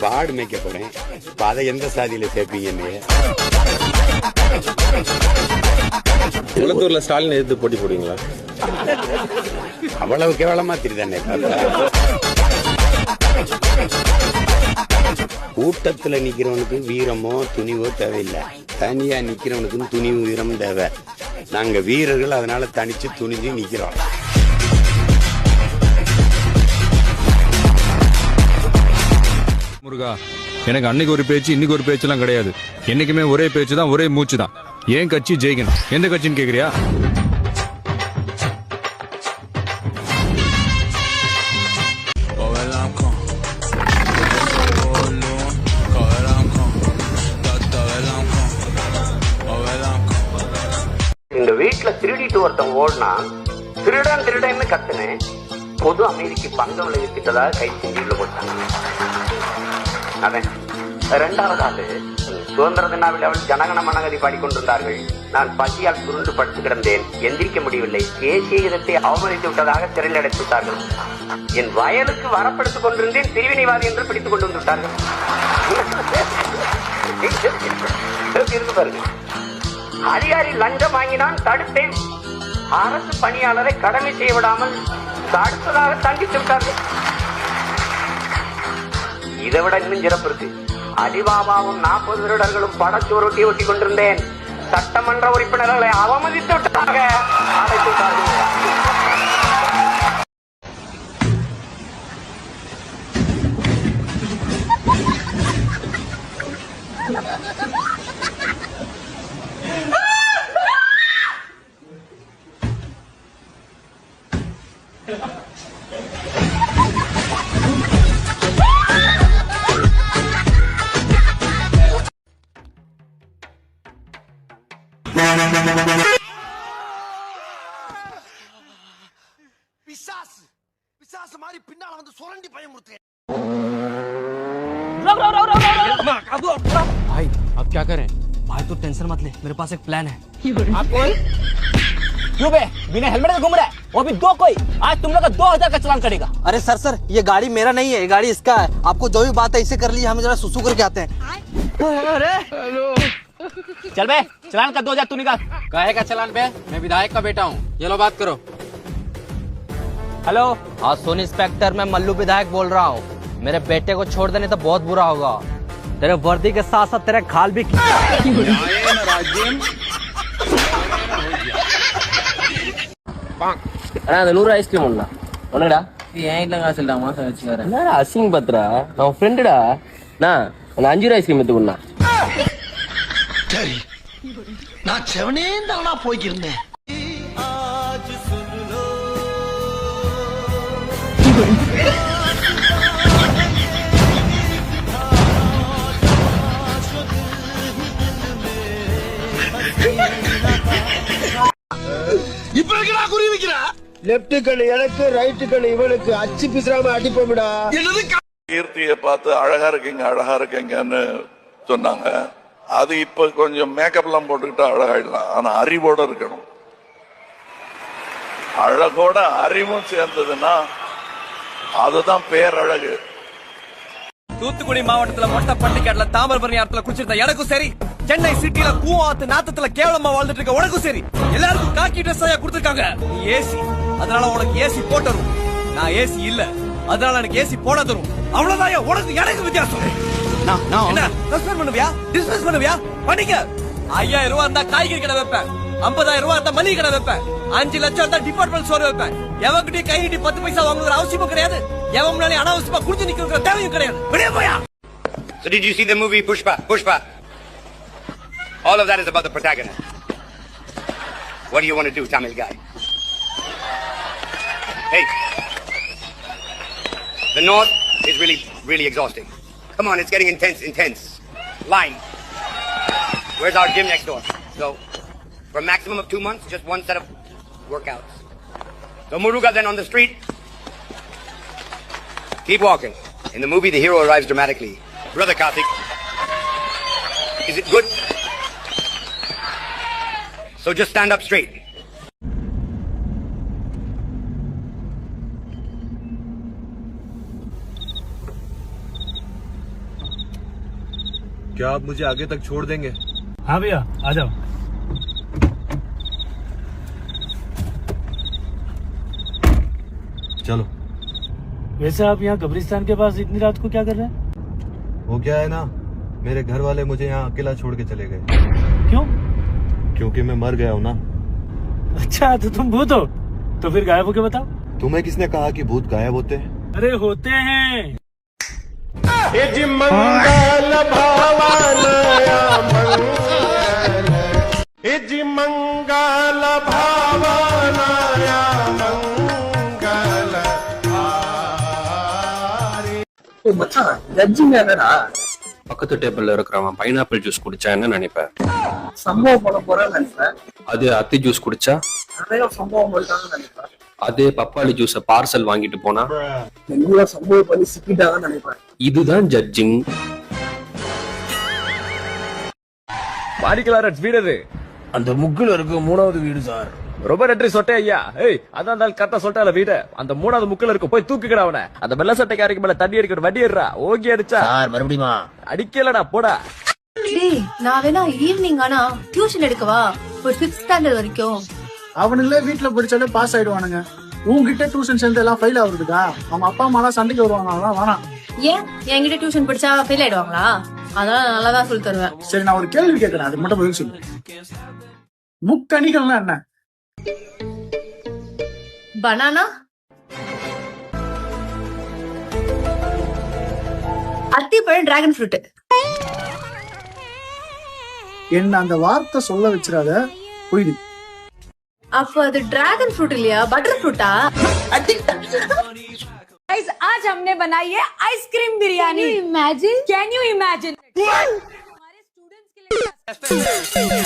பாடு மேய்க்க போறேன். இப்ப அதை எந்த சாதியில சேர்ப்பீங்க? குளத்தூர்ல ஸ்டாலின் எதிர்த்து போட்டி போடுவீங்களா? அவ்வளவு கேவலமா தெரியுதானே? கூட்டத்துல நிக்கிறவனுக்கு வீரமோ துணிவோ தேவையில்லை. தனியா நிக்கிறவனுக்கு துணிவு வீரமும் தேவை. நாங்க வீரர்கள், அதனால தனிச்சு துணிஞ்சு நிக்கிறோம். முருகா, எனக்கு அன்னைக்கு ஒரு பேச்சு இன்னைக்கு ஒரு பேச்செல்லாம் கிடையாது. என்னைக்குமே ஒரே பேச்சு தான், ஒரே மூச்சு தான். ஏன் கட்சி ஜெயிக்கணும். எந்த கட்சின்னு கேக்குறியா? இந்த வீட்டுல திருடிட்டு ஒருத்தன் ஓடுனா திருடன்னு கத்துனேன். பொது அமைதிக்கு பங்கம் விளைவிக்கிட்டதாக கை செஞ்சுள்ள போட்டாங்க. அவன் 2வது ஆளு சுதந்திர தின விழாவில் ஜனகண மனகதி பாடிக்கொண்டிருந்தார்கள். நான் பசியால் சுருண்டு படுத்து கிடந்தேன். எந்திரிக்க முடியவில்லை. தேசிய கீதத்தை அவமதித்து விட்டதாக சிறையில் அடைத்து விட்டார்கள். என் வயலுக்கு வரப்படுத்திக் கொண்டிருந்தேன். பிரிவினைவாதி என்று பிடித்துக் கொண்டு வந்து விட்டார்கள். இருக்கு பாருங்க. அதிகாரி லஞ்சம் வாங்கினான், தடுத்தேன். அரசு பணியாளரை கடமை செய்ய விடாமல் தடுப்பதாக தண்டித்து விட்டார்கள். இதை விட இன்னும் சிறப்பு இருக்கு. அலிபாபாவும் 40 திருடர்களும் படச்சோரொட்டி ஒட்டி கொண்டிருந்தேன். சட்டமன்ற உறுப்பினர்களை அவமதித்து விட்டதாக அழைத்து விட்டார்கள். பிசாசு மாதிரி பின்னால வந்து சுரண்டி பயமுறுத்துறேன். भाई अब क्या करें? भाई तो टेंशन मत ले, मेरे पास एक प्लान है। आप कौन? क्यों बे बिना हेलमेट के घूम रहा है? वो भी दो कोई आज तुम लोग का 2000 का चालान करेगा। अरे सर ये गाड़ी मेरा नहीं है, ये गाड़ी इसका है। आपको जो भी बात है इसे कर लीजिए, हमें जरा सुसु करके आते हैं। अरे चल बे चालान का 2000 तू निकाल। काहे का चालान बे? मैं विधायक का बेटा हूँ। ये लो बात करो। हेलो हाँ सुन इंस्पेक्टर, मैं मल्लू विधायक बोल रहा हूँ। मेरे बेटे को छोड़ देने तो बहुत बुरा होगा। तेरे वर्दी के साथ साथ तेरे खाल भी அண்ணா அந்த 100 ஐஸ்கிரீம் ஒண்ணா ஒண்ணுடா. ஏன் இல்ல காசு இல்லடா மாசம் வச்சுக்காரன். என்னடா அசிங் பத்ரா, நான் ஃப்ரெண்டுடா. நான் அந்த 5 ரூபாய் ஐஸ்கிரீம் எடுத்துக்கொண்டா. சரி நான் செவனே தானா போய்க்கிருந்தேன். இப்ப இருக்கா குறி வைக்கிறா? லெப்ட் கண்ணு எனக்கு, ரைட் கண்ணு இவனுக்கு. அச்சு பிசுறாம அடிப்போம்டா. கீர்த்தியை பார்த்து அழகா இருக்கீங்கன்னு சொன்னாங்க. அது இப்ப கொஞ்சம் மேக்கப் எல்லாம் போட்டுக்கிட்டு அழகாயிடலாம். ஆனா அறிவோட இருக்கணும். அழகோட அறிவும் சேர்ந்ததுன்னா அதுதான் பேரழகு. தூத்துக்குடி மாவட்டத்துல மொட்டை பட்டிக்காட்டுல தாமிரபரணி ஆத்துல குடிச்சிருந்த எனக்கும் சரி, சென்னை சிட்டில கூவாத்து நாத்தத்துல கேவலமா வாழ்ந்துட்டு இருக்க உனக்கும் சரி, எல்லாருக்கும் காக்கி ட்ரெஸ் கொடுத்திருக்காங்க. நீ ஏசி, அதனால உனக்கு ஏசி போட்டுரும். நான் ஏசி இல்ல, அதனால எனக்கு ஏசி போட தரும். அவ்வளவுதான் உனக்கு எனக்கு வித்தியாசம். என்ன சஸ்பெண்ட் பண்ணுவியா, டிஸ்மிஸ் பண்ணுவியா? பண்ணிக்க. 5000 ரூபாய் இருந்தா காய்கறி கடை வைப்பேன், 50000 ரூபாய் இருந்தா மளிகை கடை வைப்பேன், 5 லட்சம் இருந்தா டிபார்ட்மெண்ட் ஸ்டோர் வைப்பேன். எவன்கிட்ட கை நீட்டி 10 பைசா வாங்குற அவசியமும் கிடையாது. எவன் முன்னாடி அனாவசியமா குடிச்சு நிக்கிற தேவையும் கிடையாது. வெளியே போயா. So did you see the movie Pushpa? All of that is about the protagonist. What do you want to do, Tamil guy? Hey, the north is really exhausting. Come on, it's getting intense. Line. Where's our gym next door? So, for a maximum of 2 months, just one set of workouts. So Muruga then on the street. Keep walking. In the movie, the hero arrives dramatically. Brother Karthik, is it good? So just stand up straight. क्या आप मुझे आगे तक छोड़ देंगे? हाँ भैया आ जाओ। चलो। वैसे आप यहाँ कब्रिस्तान के पास इतनी रात को क्या कर रहे हैं? वो क्या है ना, मेरे घर वाले मुझे यहाँ अकेला छोड़ के चले गए। क्यों? क्योंकि मैं मर गया हूँ ना। अच्छा तो तुम भूत हो, तो फिर गायब होके बताओ। तुम्हें किसने कहा कि भूत गायब होते हैं? अरे होते हैं। मंगल भावनया मंगल, मंगल भावनया मंगल மச்சான் ஜட்ஜிங் என்னடா? பக்கத்து டேபிள்ல இருக்கிறவன் பைனாப்பிள் ஜூஸ் குடிச்சா என்ன நினைப்பேன்? சம்பவம் பண்ண போறேன்னு நினைப்பேன். அது அத்தி ஜூஸ் குடிச்சா நிறைய சம்பவம் பண்ணிட்டாங்கன்னு நினைப்பேன். அதே பப்பாளி ஜூஸ பார்சல் வாங்கிட்டு போனா எங்க சம்பவம் பண்ணி சிக்கிட்டாங்கன்னு நினைப்பேன். இதுதான் ஜட்ஜிங். பாடிக்கலாரட்ஸ் வீடு அது. அந்த முக்குல இருக்க 3வது வீடு சார். ரொம்ப நன்றி சொட்டே ஐயா. ஏய் அதான் கரெக்டா சொல்லிட்டால வீடு. அந்த 3வது முக்குல இருக்கு, போய் தூக்கிக்கடா அவனை. அந்த வெள்ள சட்டைக்காரிக்கு மேல தண்ணி அடிக்கிற வண்டி ஏறா. ஓகே அடிச்சா சார் மறுபடியுமா? அடிக்கலடா போடா. டேய் நான் வேணா ஈவினிங் ஆனா டியூஷன் எடுக்கவா? ஒரு 6th ஸ்டாண்டர்ட் வரைக்கும். அவனுங்களே வீட்டுல படிச்சாலே பாஸ் ஆயிடுவானுங்க. உங்ககிட்ட டியூஷன் சேர்ந்து எல்லாம் ஃபெயில் ஆகுறதுக்கா? அவங்க அப்பா அம்மா எல்லாம் சண்டைக்கு வருவாங்க. அதெல்லாம் வேணாம். ஏன் என்கிட்ட டியூஷன் படிச்சா ஃபெயில் ஆயிடுவாங்களா? அதெல்லாம் நல்லாதான் சொல்லி தருவேன். சரி நான் ஒரு கேள்வி கேட்கறேன், அது மட்டும் பதில் சொல்லு. முக்கணிகள்னா என்ன? பனானா, அத்திப்பழம், டிராகன் ஃப்ரூட். என்ன அந்த வார்த்தை சொல்ல வச்சிடாத, புரியுது? அப்ப அது டிராகன் फ्रूट இல்லையா, பட்டர் फ्रूटா? गाइस आज हमने बनाई है ice cream biryani. Can you imagine? हमारे स्टूडेंट्स के लिए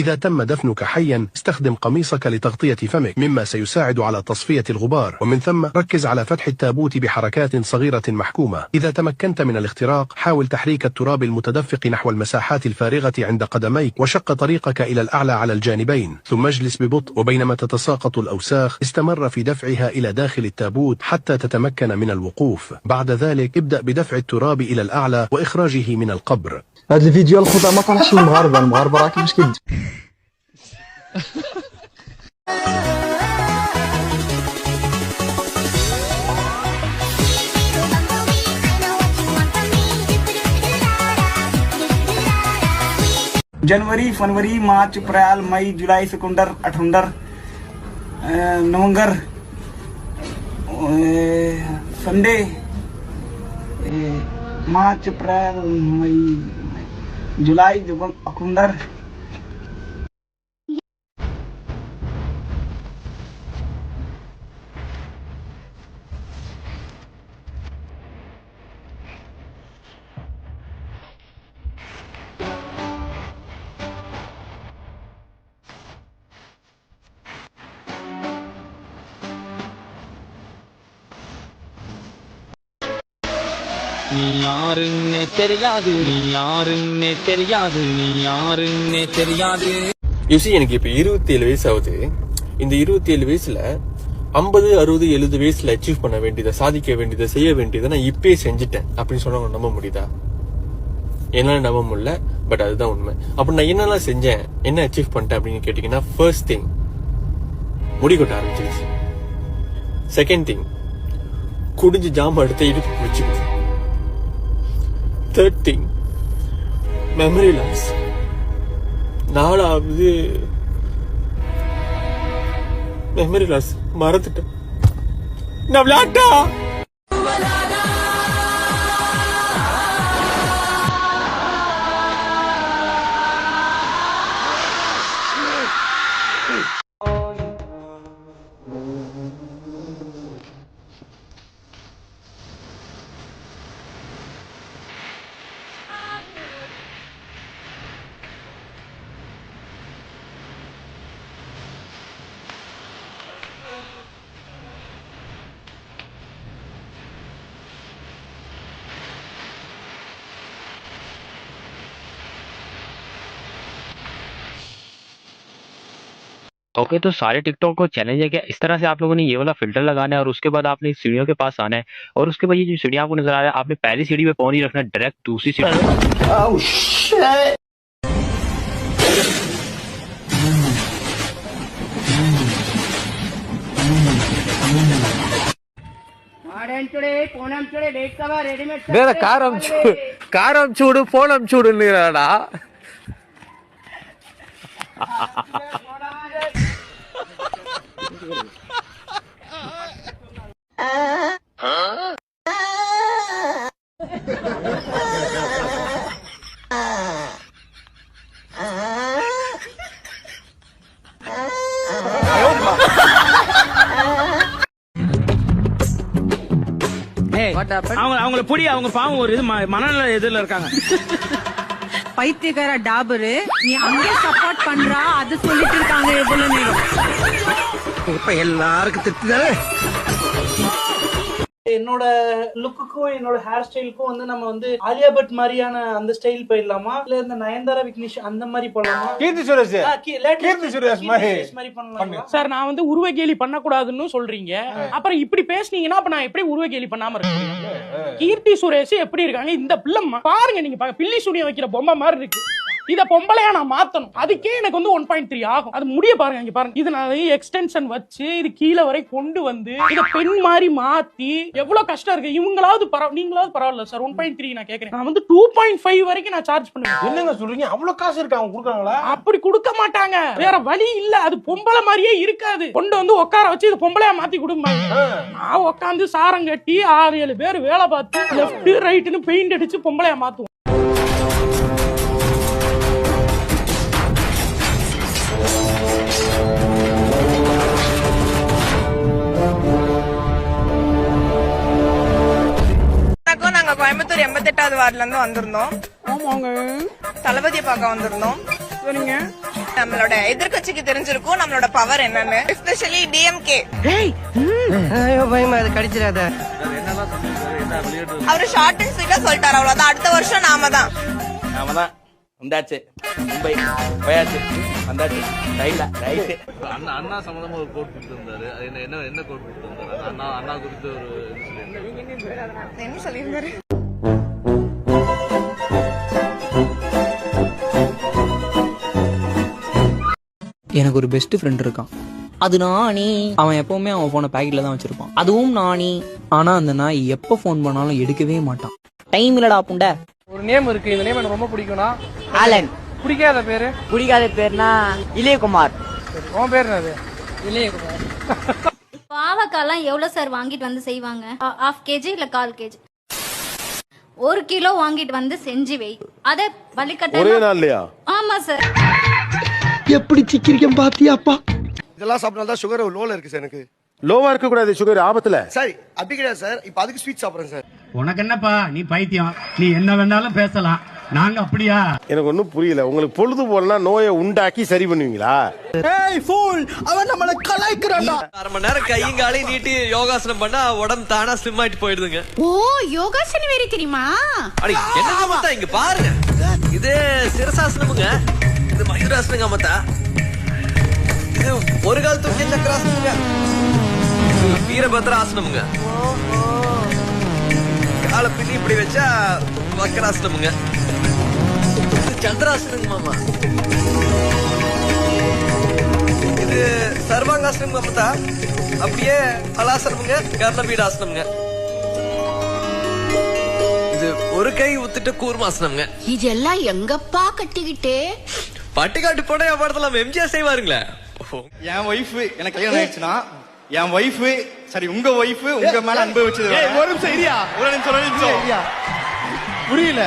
إذا تم دفنك حيا استخدم قميصك لتغطية فمك مما سيساعد على تصفية الغبار، ومن ثم ركز على فتح التابوت بحركات صغيرة محكومة. إذا تمكنت من الاختراق حاول تحريك التراب المتدفق نحو المساحات الفارغة عند قدميك وشق طريقك إلى الأعلى على الجانبين، ثم اجلس ببطء وبينما تتساقط الأوساخ استمر في دفعها إلى داخل التابوت حتى تتمكن من الوقوف. بعد ذلك ابدأ بدفع التراب إلى الأعلى وإخراجه من القبر. هذا الفيديو الخطأ ما طلعش المغاربة راكي مش كده. जनवरी, फरवरी, मार्च, अप्रैल, मई, जुलाई, सितंबर, अक्टूबर, नवंबर, संडे, मार्च अप्रैल मई जुलाई अक्टूबर நீ யாருன்னே தெரியாது நீ யாருன்னே தெரியாது நீ யாருன்னே தெரியாது. யூசி எனக்கு இப்ப 27 வயசு ஆகுது. இந்த 27 வயசுல 50, 60, 70 வயசுல அச்சீவ் பண்ண வேண்டியதை, சாதிக்க வேண்டியதை, செய்ய வேண்டியதை நான் இப்பயே செஞ்சுட்டேன் அப்படின்னு சொன்னா நம்ப முடியுதா? என்னால நம்ப முடியல, பட் அதுதான் உண்மை. அப்ப நான் என்னெல்லாம் செஞ்சேன், என்ன அச்சீவ் பண்ணிட்டேன் அப்படின்னு கேட்டீங்கன்னா, ஃபர்ஸ்ட் திங் முடி கொட்ட ஆரம்பிச்சிருச்சு. செகண்ட் திங் குடிஞ்சு ஜாம எடுத்து இடுப்பு பிடிச்சிக்கிச்சு. Third thing memory loss. நாலாவது மெமரி லாஸ், மறந்துட்டேன். நான் விளையாட்டா ओके तो सारे टिकटॉक को चैलेंज है क्या इस तरह से आप लोगों ने ये वाला फिल्टर लगाना है और उसके बाद आपने सीढ़ियों के पास आना है और उसके बाद ये जो सीढ़ियां आपको नजर आ रहा है आपने पहली सीढ़ी पे पहुंच नहीं रखना, डायरेक्ट दूसरी सीढ़ी. కారం చూడు ఫోనం చూడు నీరాడా அவங்கள புடி, அவங்க பாவம் ஒரு இது மனநல எதிரில இருக்காங்க. பைத்தியக்கார டாபரு நீ அங்கே சப்போர்ட் பண்றா அது சொல்லிட்டு இருக்காங்க எவ்வளவு நேரம். இப்ப எல்லாருக்கும் திட்டுதானே. என்னோட லுக்குக்கும் என்னோட ஹேர் ஸ்டைலுக்கும் வந்து நம்ம வந்து ஆலியா பட் மாதிரியான அந்த ஸ்டைல் போயிடலாமா, இல்ல இந்த நயன்தாரா விக்னேஷ் அந்த மாதிரி போடலாமா? கீர்த்தி சுரேஷ் மாதிரி பண்ணலாம் சார். நான் வந்து உருவ கேலி பண்ண கூடாதுன்னு சொல்றீங்க, அப்புறம் இப்படி பேசுனீங்கன்னா அப்ப நான் எப்படி உருவ கேலி பண்ணாம இருக்கேன்? கீர்த்தி சுரேஷ் எப்படி இருக்காங்க இந்த பிள்ளை பாருங்க, நீங்க பில்லி சூனியம் வைக்கிற பொம்மை மாதிரி இருக்கு. இத பொம்பளையா நான் மாத்தணும், அதுக்கே எனக்கு வந்து 1.3 ஆகும். அது முடிய பாருங்க, இங்க பாருங்க. இது நான் எக்ஸ்டென்ஷன் வச்சு இது கீழே வரை கொண்டு வந்து இத பெண் மாதிரி மாத்தி எவ்வளவு கஷ்டம் இருக்கு. இவங்களாவது நீங்களாவது பரவாயில்ல சார். 1.3 நான் கேக்குறேன். நான் வந்து 2.5 வரைக்கும் நான் சார்ஜ் பண்ணுவேன். என்னங்க சொல்றீங்க? அவ்வளவு காசு இருக்கு அவங்க கொடுக்கறாங்களா? அப்படி கொடுக்க மாட்டாங்க, வேற வழி இல்ல. அது பொம்பளை மாதிரியே இருக்காது. கொண்டு வந்து உட்கார வச்சு இது பொம்பளையா மாத்தி கொடுப்பாங்க. நான் உட்காந்து சாரம் கட்டி 6-7 பேர் வேலை பார்த்து லெஃப்ட் ரைட்னு பெயிண்ட் அடிச்சு பொம்பளையா மாத்துவோம். நாங்க கோயம்புத்தூர் 88வது வார்டுல இருந்து வந்திருந்தோம். தளபதியை பார்க்க வந்திருந்தோம். நம்மளோட எதிர்கட்சிக்கு தெரிஞ்சிருக்கும் நம்மளோட பவர் என்னன்னு, எஸ்பெஷலி டிஎம்கே. அது கடிச்சிடாத. அவரு ஷார்ட் அண்ட் ஸ்வீட்டா சொல்லிட்டாரு, அவ்வளவுதான். அடுத்த வருஷம் நாம தான் வந்தாச்சு, மும்பை போயாச்சு, வந்தாச்சு. ரைட் அண்ணா சம்பந்தமா ஒரு கோட் கொடுத்து இருந்தாரு. என்ன கோட் கொடுத்து இருந்தாரு? அண்ணா குறித்து ஒரு என்ன சொல்லியிருந்தாரு? எனக்கு ஒரு பெஸ்ட் ஃப்ரெண்ட் இருக்கான், அது நானி. அவன் எப்பவுமே அவன் போனை பாக்கெட்ல தான் வச்சிருப்பான், அதுவும் நானி. ஆனா அந்த நாய் எப்ப போன் பண்ணாலும் எடுக்கவே மாட்டான். டைம் இல்லடா புண்ட. ஒரு நேம் இருக்கு, இந்த நேம் எனக்கு ரொம்ப பிடிக்கும்னா ஆலன். பிடிக்காத பேர்னா இளையகுமார். உன் பேர் என்னது? இளையகுமார். பாவக்காலாம் எவ்வளவு சார் வாங்கிட்டு வந்து செய்வாங்க? ½ kg இல்ல 1/4 kg? 1 கிலோ வாங்கிட்டு வந்து செஞ்சு வை. அத வலிக்கட்ட ஒரே நாள்லயா? ஆமா சார். எப்படி சிக்கிரிக்கம் பாத்தியாப்பா? இதெல்லாம் சாப்பிட்டால தான் சுகர் லோல இருக்கு சார். எனக்கு லோவா இருக்க கூடாது, சுகர் ஆபத்துல. சரி அப்படி கிடையாது சார். இப்போ அதுக்கு ஸ்வீட் சாப்பிடுறேன் சார். உனக்கு என்னப்பா, நீ பைத்தியம், நீ என்ன வேணாலும் பேசலாம், நாங்க அப்படியா? எனக்கு ஒன்றும் புரியல. உங்களுக்கு பொழுது போலனா நோயை உண்டாக்கி சரி பண்ணுவீங்களா? ஏய் ஃபூல், அவன் நம்மள கலாய்க்கறான்டா. 1/2 மணி நேரம் கையும் காலையும் நீட்டி யோகாசனம் பண்ணா உடம்பு தானா ஸ்லிம் ஆயிட்டு போயிடுதுங்க. ஓ, யோகாசனம் வேற தெரியுமா? அடி என்னங்க மத்தா இங்க பாருங்க. இது சிரசாசனமுங்க. இது மயூராசனங்க மத்தா. இது ஒரு கால் தூக்கி சக்கராசனமுங்க. வீரபத்ராசனமுங்க. காலை பின்னி இப்படி வச்சா வக்கராசனமுங்க. சந்திராசனங்க மாமா. இது சர்வாங்காசனம் மாமத்தா. அப்படியே ஹலாசனமுங்க, கர்ணபீடாசனமுங்க. இது ஒரு கை ஊத்திட்டு கூர்மாசனமுங்க. இதெல்லாம் எங்கப்பா கட்டிக்கிட்டே? பட்டிக்காட்டு போட படத்துல எம்ஜிஆர் செய்வாருங்களே. என் ஒய்ஃப் எனக்கு கல்யாணம் ஆயிடுச்சுன்னா என் ஒய்ஃப் சரி உங்க ஒய்ஃப் உங்க மேல அன்பு வச்சது. ஒரு நிமிஷம் இரியா, ஒரு நிமிஷம் புரியல.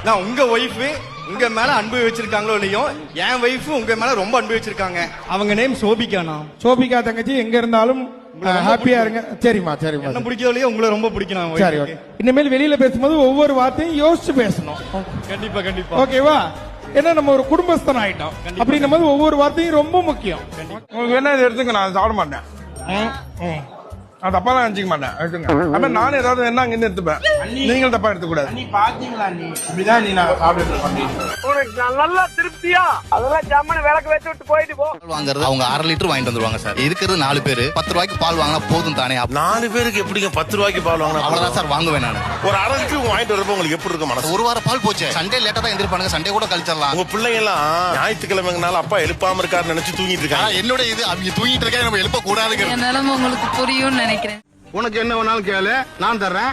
நான் உங்க ஒய்ஃப் உங்க மேல அன்பு வச்சிருக்காங்களோ இல்லையோ, என் ஒய்ஃப் உங்க மேல ரொம்ப அன்பு வச்சிருக்காங்க. அவங்க நேம் சோபிகானா. சோபிகா தங்கச்சி எங்க இருந்தாலும் ஹாப்பியா இருங்க. சரிம்மா சரிம்மா. என்ன பிடிக்கோ இல்லையோ உங்களை ரொம்ப பிடிக்கும். சரி, இனிமேல் வெளியில பேசும்போது ஒவ்வொரு வார்த்தையும் யோசிச்சு பேசணும். கண்டிப்பா கண்டிப்பா. ஓகேவா? ஏன்னா நம்ம ஒரு குடும்பஸ்தன் ஆயிட்டோம். அப்படின்னும் போது ஒவ்வொரு வார்த்தையும் ரொம்ப முக்கியம். உங்களுக்கு என்ன இது எடுத்துங்க, நான் சாப்பிட மாட்டேன். நான் தப்பா தான் நினைச்சுக்க மாட்டேன், எடுத்துங்க. நானும் ஏதாவது என்ன அங்க இருந்து எடுத்துப்பேன். நீங்கள் தப்பா எடுத்துக்கூடாது. நீ பாத்தீங்களா, நீ இப்படிதான் நீ நான் சாப்பிட்டு உனக்கு நல்லா திருப்தியா அதெல்லாம் ஜம்மனு விளக்கு வச்சு விட்டு போயிட்டு போ. வாங்குறது அவங்க 1/2 லிட்டர் வாங்கிட்டு வந்துருவாங்க சார். இருக்கிறது 4 பேரு 10 ரூபாய்க்கு பால் வாங்கினா போதும் தானே. 4 பேருக்கு எப்படிங்க 10 ரூபாய்க்கு பால் வாங்கினா? அவ்வளவுதான் சார் வாங்குவேன் நான். ஒரு 1/2 லிட்டர் வாங்கிட்டு வரப்போ உங்களுக்கு எப்படி இருக்கும் மனசு? ஒரு வாரம் பால் போச்சு. சண்டே லேட்டா தான் எந்திரிப்பானுங்க, சண்டே கூட கழிச்சிடலாம். உங்க பிள்ளைங்க எல்லாம் ஞாயிற்றுக்கிழமைனால அப்பா எழுப்பாம இருக்காருன்னு நினைச்சு தூங்கிட்டு இருக்காங்க. என்னோட இது அவங்க தூங்கிட்டு இருக்கா, நம்ம எழுப்ப கூடாதுங்க. என்னால உங்களுக்கு புரியும்னு நினைக்கிறேன். உனக்கு என்ன வேணாலும் கேளு, நான் தர்றேன்.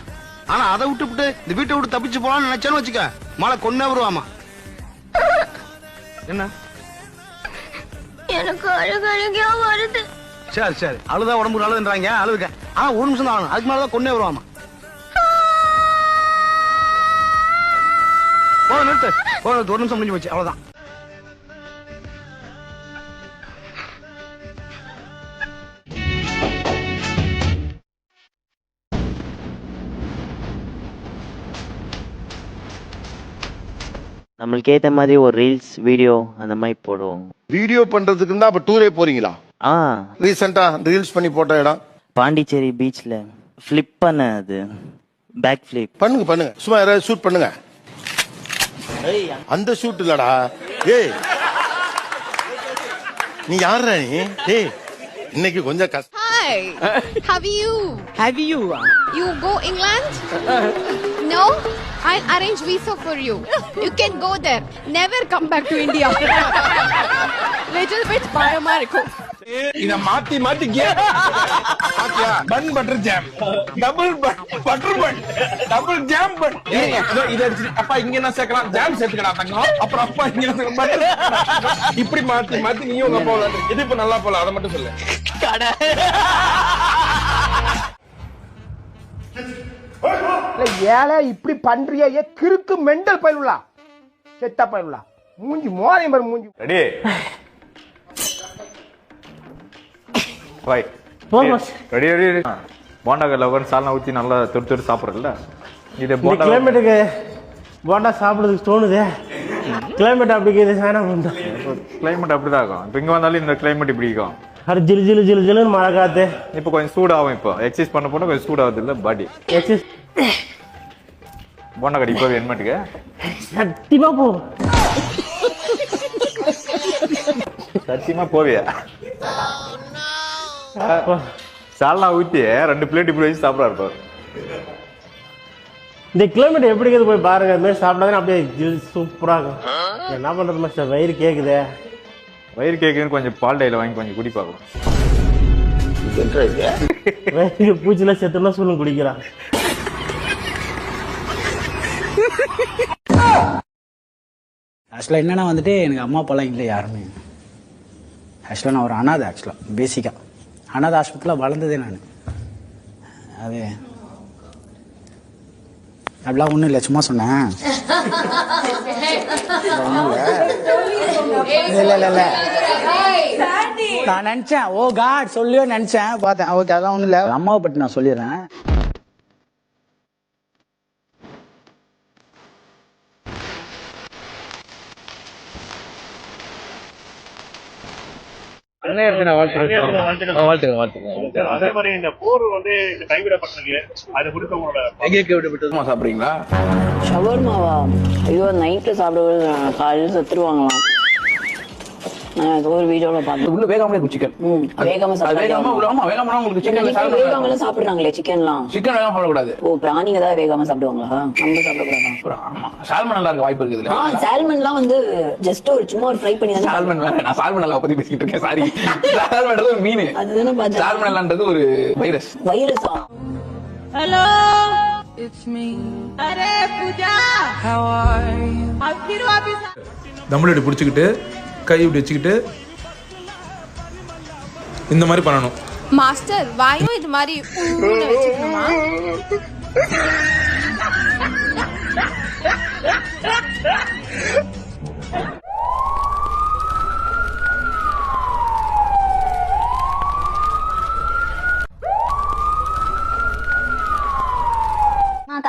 ஆனா அதை விட்டு இந்த வீட்டை விட்டு தப்பிச்சு போலான்னு நினைச்சான்னு வச்சுக்க, மழை கொன்னே வருவாமா. என்ன எனக்கு அழுகையா வருது. சரி சரி, அழுதா உடம்புக்கு நல்லதுன்றாங்க, அழுதுக்க. ஆனா 1 நிமிஷம் தான் ஆகணும், அதுக்கு மேலதான் கொன்னே வருவாமா. நிறுத்து, 1 நிமிஷம் முடிஞ்சு போச்சு, அவ்வளவுதான். நம்மளுக்கு ஏத்த மாதிரி ஒரு ரீல்ஸ் வீடியோ அந்த மாதிரி போடுவோம். வீடியோ பண்றதுக்கு இருந்தா அப்ப டூரே போறீங்களா? ரீசெண்டா ரீல்ஸ் பண்ணி போட்ட இடம் பாண்டிச்சேரி பீச்ல ஃபிளிப் பண்ண, அது பேக் ஃபிளிப். பண்ணுங்க சும்மா யாராவது ஷூட் பண்ணுங்க. அந்த ஷூட் இல்லடா. ஏய் நீ யாரா நீ? ஏய் இன்னைக்கு கொஞ்சம் கஷ்டம். Hi, have you? You go England? No, I'll arrange visa for you. You can go there. Never come back to India. Little bit பயமா இருக்கும். இத மாத்தி bun butter jam, double butter bun, double jam bun. இத அடிச்சு அப்பா இங்க என்ன சேர்க்கலாம், ஜாம் சேர்த்துக்கடா தங்கம். அப்புறம் அப்பா இங்க என்ன பட்டர், இப்படி மாத்தி நீயும் உங்க அப்பா விளையாடு. இது இப்ப நல்லா போல, அதை மட்டும் சொல்லு. ஏழை இப்படி பண்றிய கிறுக்கு மெண்டல் பயிலுலா, செத்த பயிலுலா, மூஞ்சி மோரையும் பாரு மூஞ்சி. Ready ready. போண்டா கல்ல உட்காந்து சால்னா ஊற்றி நல்லா தொட்டு சாப்பிட்றல. இது கிளைமேட்டுக்கு போண்டா சாப்பிடுறதுக்கு தோணுதே. கிளைமேட் அப்படி கிளைமேட் அப்படிதான் இருக்கும். இப்போ இங்கே வந்தாலும் இந்த கிளைமேட் இப்படி இருக்கும். அது ஜிலு ஜிலு ஜிலு ஜிலுன்னு மழை காத்து. இப்போ கொஞ்சம் சூடாகும். இப்போ எக்ஸசைஸ் பண்ண போனால் கொஞ்சம் சூடாகுது இல்லை பாடி. எக்ஸசைஸ் போண்டா கடை இப்போ என்மெண்ட்டுக்கு சத்தியமா போ. சத்தியமா போவியா? சால்னா ஊற்றி 2 பிளேட் இப்படி வச்சு சாப்பிட்றா இருப்பார். இந்த கிளைமேட் எப்படி இருக்குது போய் பாருங்க. அது மாதிரி சாப்பிட்டாதான் அப்படியே சூப்பராக இருக்கும். என்ன பண்றது மாஸ்டர், வயிறு கேக்குதே. வயிறு கேக்குதுன்னு கொஞ்சம் பால் டைல வாங்கி கொஞ்சம் குடி பார்க்கலாம். வயிறு பூச்சிலாம் செத்துனா சொல்லுங்க குடிக்கிறான். ஆக்சுவலாக என்னன்னா வந்துட்டு எனக்கு அம்மா அப்பாலாம் இல்லை யாருமே. ஆக்சுவலாக நான் ஒரு அனாதை. ஆக்சுவலாக பேசிக்காக அனாதை ஆஸ்பத்திரியில் வளர்ந்ததே நான். அது அப்படிலாம் ஒன்றும் இல்லை, சும்மா சொன்னேன். இல்ல நான் நினைச்சேன், ஓ காட் சொல்லியோ நினைச்சேன், பார்த்தேன். ஓகே, அதெல்லாம் ஒன்றும் இல்லை. அம்மாவை பற்றி நான் சொல்லிடுறேன். சாப்பிடுறீங்களா? ஷவர்மாவா? ஐயோ, நைட்டு சாப்பிடுவது காலையில் செத்துருவாங்களாம். நான் ஒரு வீடியோல பார்த்தேன். உள்ள வேகாமலே சிக்கன் வேகாம சாப்பிடுறாங்களே சிக்கன்லாம். சிக்கன் வேகாம சாப்பிடக்கூடாது. ஓ, பிராணிங்க தான் வேகாம சாப்பிடுவாங்களா? நம்ம சாப்பிடக்கூடாதா? சால்மன் நல்லா இருக்க வாய்ப்பு இருக்குது. சால்மன்லாம் வந்து ஜஸ்ட் ஒரு சும்மா ஒரு ஃப்ரை பண்ணி தான். சால்மன் வேற, நான் சால்மனல்லா பத்தி பேசிட்டு இருக்கேன். சாரி, சால்மன்றது ஒரு மீன். அதுதானே பார்த்தேன். சால்மனல்லான்றது ஒரு வைரஸ். வைரஸா? Hello, it's me. அரே பூஜா, how are you? அக்கிரு ஆபீஸ். தம்பளடி பிடிச்சிக்கிட்டு கை இப்படி வச்சுக்கிட்டு இந்த மாதிரி பண்ணணும். மாஸ்டர் வாயும் இது மாதிரி வச்சுக்கணுமா?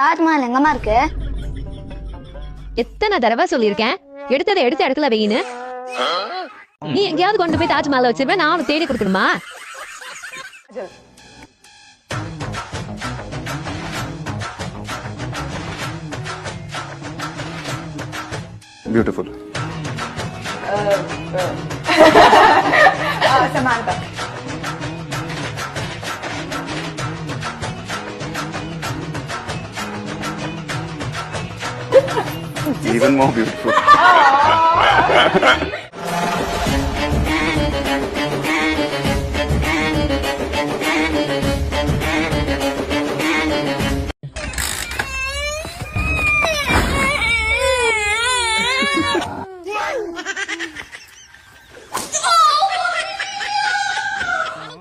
தாஜ்மஹால் எங்கம்மா இருக்கு? எத்தனை தடவை சொல்லியிருக்கேன், எடுத்ததை எடுத்த இடத்துல வையின்னு. நீ எங்கேயாவது கொண்டு போய் தாஜ்மஹால் வச்சிருப்பேன், நான் தேடி கொடுக்கணுமா? Beautiful. Samantha. Even more beautiful.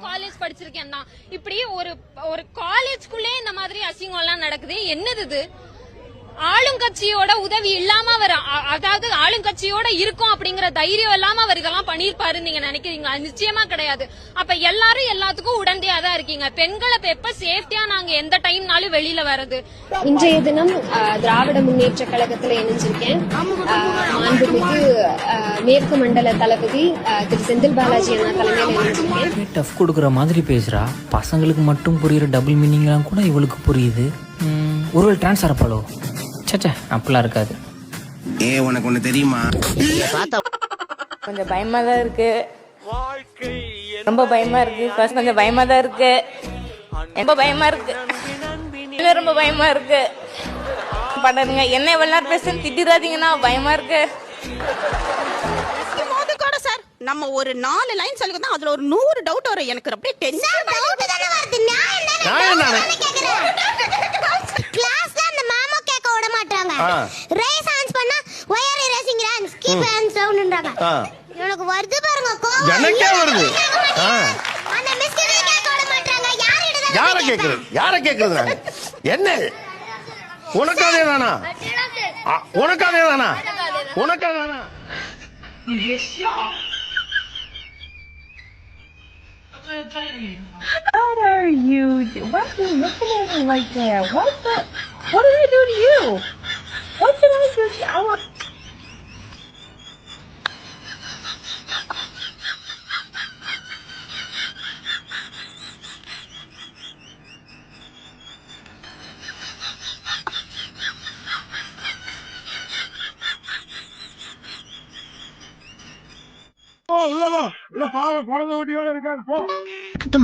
College படிச்சிருக்கேன் தான். இப்படி ஒரு காலேஜ்குள்ளே இந்த மாதிரி அசிங்கம் எல்லாம் நடக்குது. என்னது இது? ஆளுங்கட்சியோட உதவி இல்லாம அவர், அதாவது ஆளுங்கட்சியோட இருக்கும் அப்படிங்கிற தைரியம் இல்லாம அவர் இதெல்லாம் பண்ணிருப்பாருன்னு நீங்க நினைக்கிறீங்களா? நிச்சயமா கிடையாது. அப்ப எல்லாரும் எல்லாத்துக்கும் உடந்தையா தான் இருக்கீங்க. பெண்களை எப்ப சேஃப்டியா நாங்க எந்த டைம்னாலும் வெளியில வர்றது. இன்றைய தினம் திராவிட முன்னேற்ற கழகத்துல இணைஞ்சிருக்கேன். மாண்புமிகு மேற்கு மண்டல தளபதி திரு செந்தில் பாலாஜி அண்ணா தலைமையில இணைஞ்சிருக்கேன். டஃப் கொடுக்குற மாதிரி பேசுறா. பசங்களுக்கு மட்டும் புரியுற டபுள் மீனிங்லாம் கூட இவளுக்கு புரியுது. ஒருவேளை டிரான்ஸ்ஃபர் அப்பாலோ? சச்சா, அப்படிலாம் இருக்காது. உனக்கு ஒண்ணு தெரியுமா? கொஞ்சம் பயமா தான் இருக்கு. ரொம்ப பயமா இருக்கு. ஃபர்ஸ்ட் கொஞ்சம் பயமா தான் இருக்கு. ரொம்ப பயமா இருக்கு. ரொம்ப பயமா இருக்கு. பண்ணுங்க, என்ன எவ்வளவு நேரம் பேச திட்டிடாதீங்கன்னா பயமா இருக்கு. சார், நம்ம ஒரு 4 லைன் சொல்லுங்க தான் அதுல ஒரு 100 டவுட் வரும். எனக்கு அப்படியே டென்ஷன். டவுட் தான வருது. கிளாஸ்ல அந்த மாமா கேட்க விட மாட்டாங்க. ரேஸ் ஆன்ஸ் பண்ணா ஒயர் ரேசிங் ரன்ஸ் கீப் ஹேண்ட்ஸ் டவுன்ன்றாங்க. எனக்கு வருது பாருங்க கோவம். எனக்கே வருது. அந்த மிஸ் கேட்க விட மாட்டாங்க. யார கேக்குறது நாங்க? என்ன உனக்காதே தானா? உனக்காதே தானா? உனக்காதே தானா? What are you doing? Why are you looking at me like that? What did I do to you? What did I do to you? I want...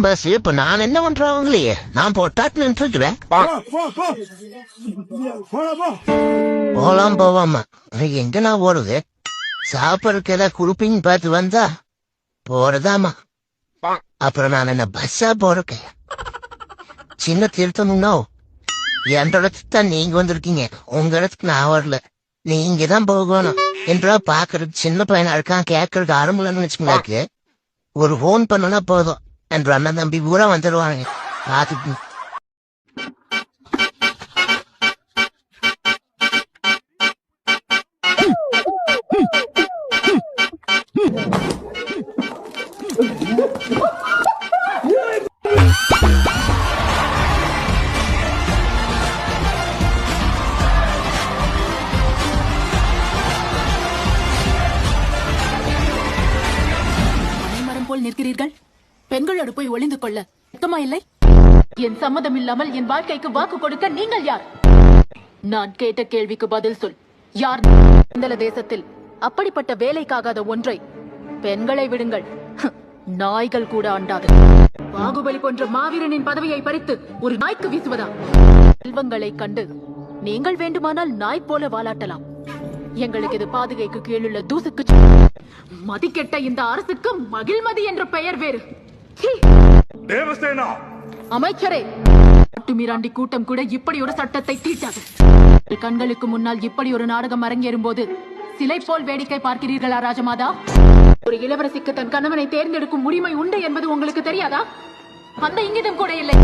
bus இப்ப நான் என்ன பண்றவங்களே, நான் போட்டாட்டு நின்றுக்கிறேன். போலாம் போவாமா, எங்க நான் ஓடுது? சாப்பிடறதுக்கு ஏதாவது குடுப்பீங்க பார்த்து வந்தா போறதாமா. அப்புறம் நான் என்ன பஸ்ஸா போறேன்? சின்ன திருத்தணும்னா என் இடத்துக்கு தான் நீங்க வந்திருக்கீங்க, உங்க இடத்துக்கு நான் வரல. நீங்க தான் போகணும் என்றா பாக்குறதுக்கு சின்ன பையனா இருக்கான், கேட்கறதுக்கு ஆரம்பலன்னு வச்சுக்கலாக்கு. ஒரு போன் பண்ணனா போதும் என்ற அண்ணன் தம்பி பூரா வந்துடுவாங்க. பார்த்துட்டு போய் ஒளிந்து கொள்ள சுத்தமா இல்லை? என் சம்மதம் இல்லாமல் என் வாழ்க்கைக்கு வாக்கு கொடுக்க நீங்கள் யார்? நான் கேட்ட கேள்விக்கு பதில் சொல். யார்? இந்த தேசத்தில் அப்படிப்பட்ட வேலைக்காகாத ஒன்றை பெண்களை விடுங்கள், நாய்கள் கூட அண்டாது. பாகுபலி போன்ற மாவீரனின் பதவியை பறித்து ஒரு நாய்க்கு வீசுவதா? செல்வங்களை கண்டு நீங்கள் வேண்டுமானால் நாய் போல வாலாட்டலாம். எங்களுக்கு இது பாதுகைக்கு கீழுள்ள தூசுக்கு. மதிக்கெட்ட இந்த அரசுக்கு மகிழ்மதி என்ற பெயர் வேறு. தேவசேனா அமைச்சரே, மிராண்டி கூட்டம் கூட இப்படி ஒரு சட்டத்தை தீட்டாது. கண்களுக்கு முன்னால் இப்படி ஒரு நாடகம் அரங்கேறும் போது சிலை போல் வேடிக்கை பார்க்கிறீர்களா ராஜமாதா? ஒரு இளவரசிக்கு தன் கணவனை தேர்ந்தெடுக்கும் உரிமை உண்டு என்பது உங்களுக்கு தெரியாதா? அந்த இங்கிதம் கூட இல்லை.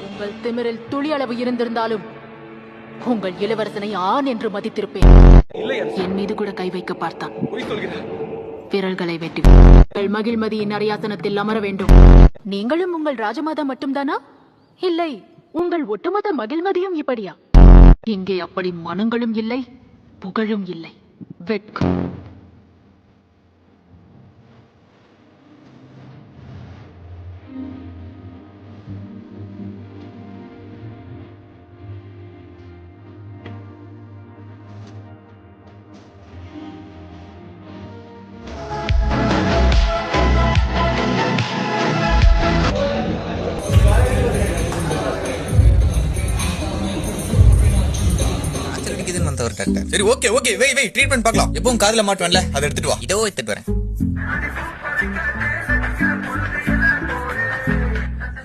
உங்கள் திமிரில் துளி அளவு இருந்திருந்தாலும் உங்கள் இளவரசனை ஆண் என்று மதித்திருப்பேன். என் மீது கூட கை வைக்க பார்த்தான். விரல்களை வெட்டி மகிழ்மதியின் அரியாசனத்தில் அமர வேண்டும். நீங்களும் உங்கள் ராஜமாதா மட்டும்தானா? இல்லை, உங்கள் ஒட்டுமொத்த மகிழ்மதியும் இப்படியா? இங்கே அப்படி மனங்களும் இல்லை, புகழும் இல்லை. வெட்கம். சரி, ஓகே ஓகே, வெய் வெய், ட்ரீட்மெண்ட் பார்க்கலாம். எப்பவும் காதுல மாட்டுவேன்ல, அதை எடுத்துட்டு வா. இதோ எடுத்துட்டு வரேன்.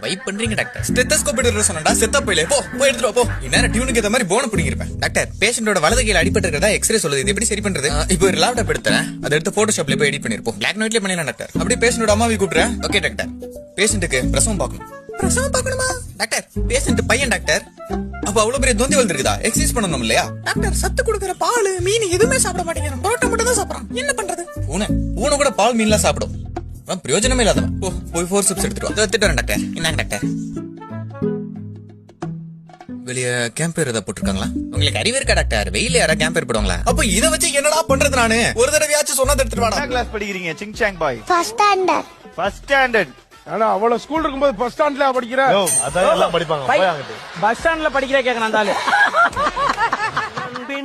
வைப் பண்றீங்க டாக்டர். ஸ்டெத்தஸ்கோப் எடுத்து சொன்னடா, செட்டப் போயில. போ போய் எடுத்துட்டு வா போ. இன்னேர டியூனுக்கு ஏத்த மாதிரி போன பிடிங்க இருப்பேன். டாக்டர், பேஷண்டோட வலது கையில அடிபட்டு இருக்கதா எக்ஸ்ரே சொல்லுது. இது எப்படி சரி பண்றது? இப்போ ஒரு லேப்டாப் எடுத்தேன், அதை எடுத்து போட்டோஷாப்ல போய் எடிட் பண்ணிருப்போம். பிளாக் அண்ட் ஒயிட்ல பண்ணிடலாம் டாக்டர். அப்படியே பேஷண்டோட அம்மாவை கூப்பிடுறேன். Okay doctor. பேஷண்ட்டுக்கு பிரசவம் பார்க்கணும். பிரசவம் பார்க்கணுமா டாக்டர்? பேஷண்ட் பையன் டாக்டர். அப்ப அவ்வளவு பெரிய தொந்தி வந்திருக்குதா? எக்ஸசைஸ் பண்ணணும் இல்லையா டாக்டர்? சத்து கொடுக்குற பால் மீன் எதுவுமே சாப்பிட மாட்டேங்கிறான். புரோட்டா மட்டும் தான் சாப்பிடறான். என்ன பண்றது? பூனை கூட பால் மீன்லாம் சாப்பிடும். பிரயோஜனமே இல்லாதவன். போய் 4 சிப்ஸ் எடுத்துட்டு வா. எடுத்துட்டு வரேன் டாக்டர். என்னங்க டாக்டர்? வெளிய கேம்பேர் ஏதாவது போட்டிருக்காங்களா? உங்களுக்கு அறிவு இருக்கா டாக்டர்? வெயில யாரா கேம்பேர் போடுவாங்களா? அப்ப இதை வச்சு என்னடா பண்றது? நானு ஒரு தடவையாச்சும் சொன்னதை எடுத்துட்டு வாடா. கிளாஸ் படிக்கிறீங்க sing song boy? First standard. ஆனா அவ்வளவு ஸ்கூல் இருக்கும்போது பஸ் ஸ்டாண்ட்ல படிக்கிற? அதான் எல்லாம் படிப்பாங்க. போய் அங்கிட்டு பஸ் ஸ்டாண்ட்ல படிக்கிற கேக்குறான் அந்த ஆளு.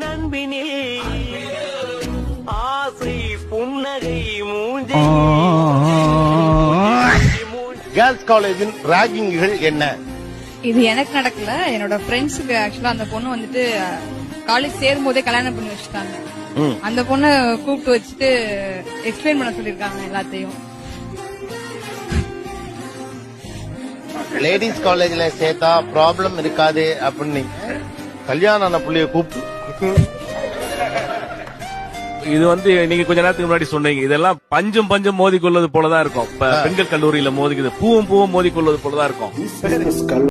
நண்பினில் ஆசை புன்னகை மூஞ்சி. கேர்ள்ஸ் காலேஜின் ராகிங்குகள் என்ன? இது எனக்கு நடக்கல, என்னோட ஃப்ரெண்ட்ஸுக்கு. ஆக்சுவலா அந்த பொண்ணு வந்துட்டு காலேஜ் சேரும் போதே கல்யாணம் பண்ணி வச்சுட்டாங்க. அந்த பொண்ணை கூப்பிட்டு வச்சுட்டு எக்ஸ்பிளைன் பண்ண சொல்லிருக்காங்க எல்லாத்தையும். லேடிஸ் காலேஜ்ல சேர்த்தா ப்ராப்ளம் இருக்காது அப்படின்னு கல்யாணம் ஆன புள்ளைய கூப்பிட்டு. இது வந்து நீங்க கொஞ்ச நேரத்துக்கு முன்னாடி சொன்னீங்க, இதெல்லாம் பஞ்சும் மோதி கொள்வது போலதான் இருக்கும். பெண்கள் கல்லூரியில மோதிக்குது, பூவும் மோதி கொள்வது போலதான் இருக்கும்.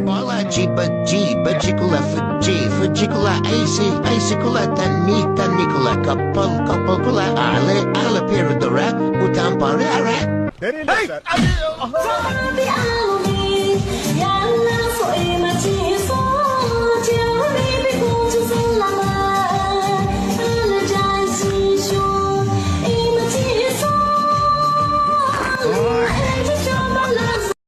Bola jiba jikula fujikula aisikula tanikula kapal kula ale peridora utampare ara.